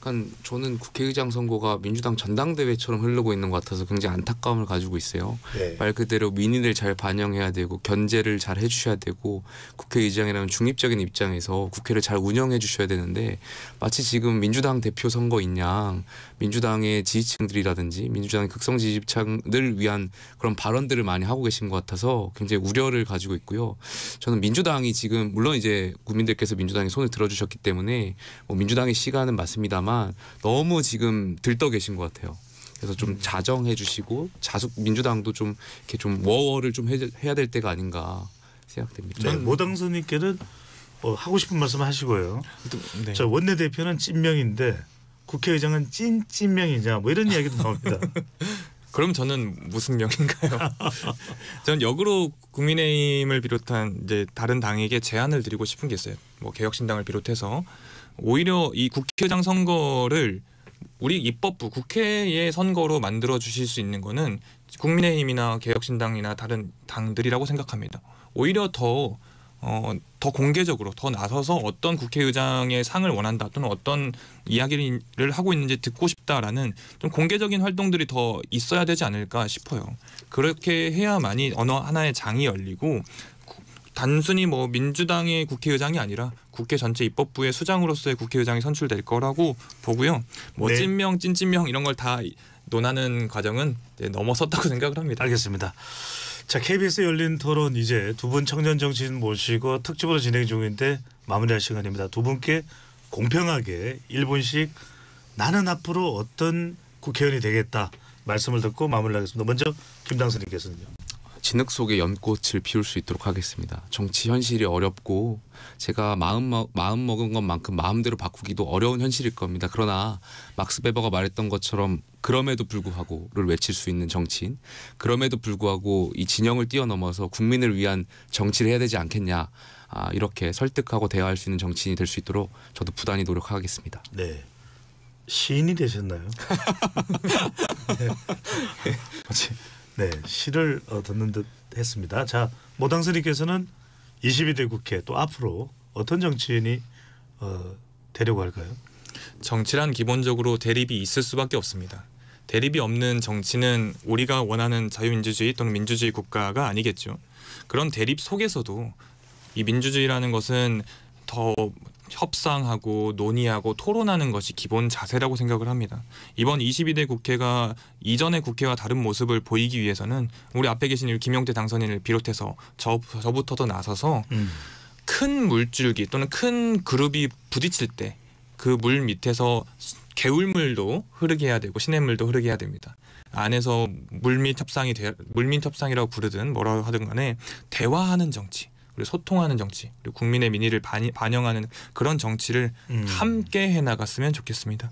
그러니까 저는 국회의장 선거가 민주당 전당대회처럼 흐르고 있는 것 같아서 굉장히 안타까움을 가지고 있어요. 네. 말 그대로 민의를 잘 반영해야 되고 견제를 잘 해주셔야 되고 국회의장이라는 중립적인 입장에서 국회를 잘 운영해 주셔야 되는데 마치 지금 민주당 대표 선거인 양 민주당의 지지층들이라든지 민주당의 극성 지지층을 위한 그런 발언들을 많이 하고 계신 것 같아서 굉장히 우려를 가지고 있고요. 저는 민주당이 지금 물론 이제 국민들께서 민주당에 손을 들어주셨기 때문에 뭐 민주당의 시간은 맞습니다만 너무 지금 들떠 계신 것 같아요. 그래서 좀 자정해 주시고 민주당도 좀 이렇게 좀 워워를 좀 해야 될 때가 아닌가 생각됩니다. 네, 모 당선인께는 하고 싶은 말씀 하시고요. 네. 저 원내대표는 찐명인데 국회의장은 찐명이냐 뭐 이런 이야기도 나옵니다. 그럼 저는 무슨 명인가요? 저는 역으로 국민의힘을 비롯한 이제 다른 당에게 제안을 드리고 싶은 게 있어요. 뭐 개혁신당을 비롯해서 오히려 이 국회의장 선거를 우리 입법부 국회의 선거로 만들어 주실 수 있는 거는 국민의힘이나 개혁신당이나 다른 당들이라고 생각합니다. 오히려 더 공개적으로 더 나서서 어떤 국회의장의 상을 원한다 또는 어떤 이야기를 하고 있는지 듣고 싶다라는 좀 공개적인 활동들이 더 있어야 되지 않을까 싶어요. 그렇게 해야만이 어느 하나의 장이 열리고 단순히 뭐 민주당의 국회의장이 아니라 국회 전체 입법부의 수장으로서의 국회의장이 선출될 거라고 보고요. 뭐 네. 찐명, 찐찐명 이런 걸 다 논하는 과정은 이제 넘어섰다고 생각을 합니다. 알겠습니다. 자, KBS 열린 토론 이제 두 분 청년 정치인 모시고 특집으로 진행 중인데 마무리할 시간입니다. 두 분께 공평하게 1분씩 나는 앞으로 어떤 국회의원이 되겠다 말씀을 듣고 마무리하겠습니다. 먼저 김당선님께서는요. 진흙 속에 연꽃을 피울 수 있도록 하겠습니다. 정치 현실이 어렵고 제가 마음 먹은 것만큼 마음대로 바꾸기도 어려운 현실일 겁니다. 그러나 막스 베버가 말했던 것처럼 그럼에도 불구하고를 외칠 수 있는 정치인, 그럼에도 불구하고 이 진영을 뛰어넘어서 국민을 위한 정치를 해야 되지 않겠냐, 이렇게 설득하고 대화할 수 있는 정치인이 될 수 있도록 저도 부단히 노력하겠습니다. 네. 시인이 되셨나요? 네, 시를 듣는 듯 했습니다. 자, 모 당선인께서는 22대 국회 또 앞으로 어떤 정치인이 되려고 할까요? 정치란 기본적으로 대립이 있을 수밖에 없습니다. 대립이 없는 정치는 우리가 원하는 자유민주주의 또는 민주주의 국가가 아니겠죠. 그런 대립 속에서도 이 민주주의라는 것은 더 협상하고 논의하고 토론하는 것이 기본 자세라고 생각을 합니다. 이번 22대 국회가 이전의 국회와 다른 모습을 보이기 위해서는 우리 앞에 계신 김용태 당선인을 비롯해서 저부터도 나서서 큰 물줄기 또는 큰 그룹이 부딪힐 때 그 물 밑에서 개울물도 흐르게 해야 되고 시냇물도 흐르게 해야 됩니다. 안에서 물밑 협상이라고 부르든 뭐라고 하든 간에 대화하는 정치, 그리고 소통하는 정치, 그리고 국민의 민의를 반영하는 그런 정치를 함께 해나갔으면 좋겠습니다.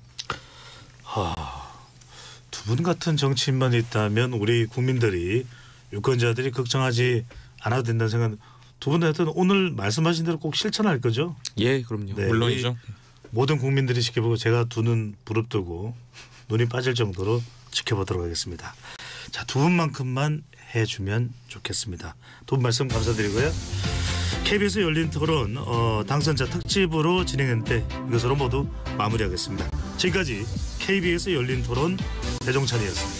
두 분 같은 정치인만 있다면 우리 국민들이 유권자들이 걱정하지 않아도 된다는 생각. 두 분 하여튼 오늘 말씀하신 대로 꼭 실천할 거죠? 예, 그럼요. 네, 물론이죠. 모든 국민들이 지켜보고 제가 두 눈 부릅뜨고 눈이 빠질 정도로 지켜보도록 하겠습니다. 자, 두 분만큼만 해주면 좋겠습니다. 두 분 말씀 감사드리고요. KBS 열린 토론 당선자 특집으로 진행했는데 이것으로 모두 마무리하겠습니다. 지금까지 KBS 열린 토론 배종찬이었습니다.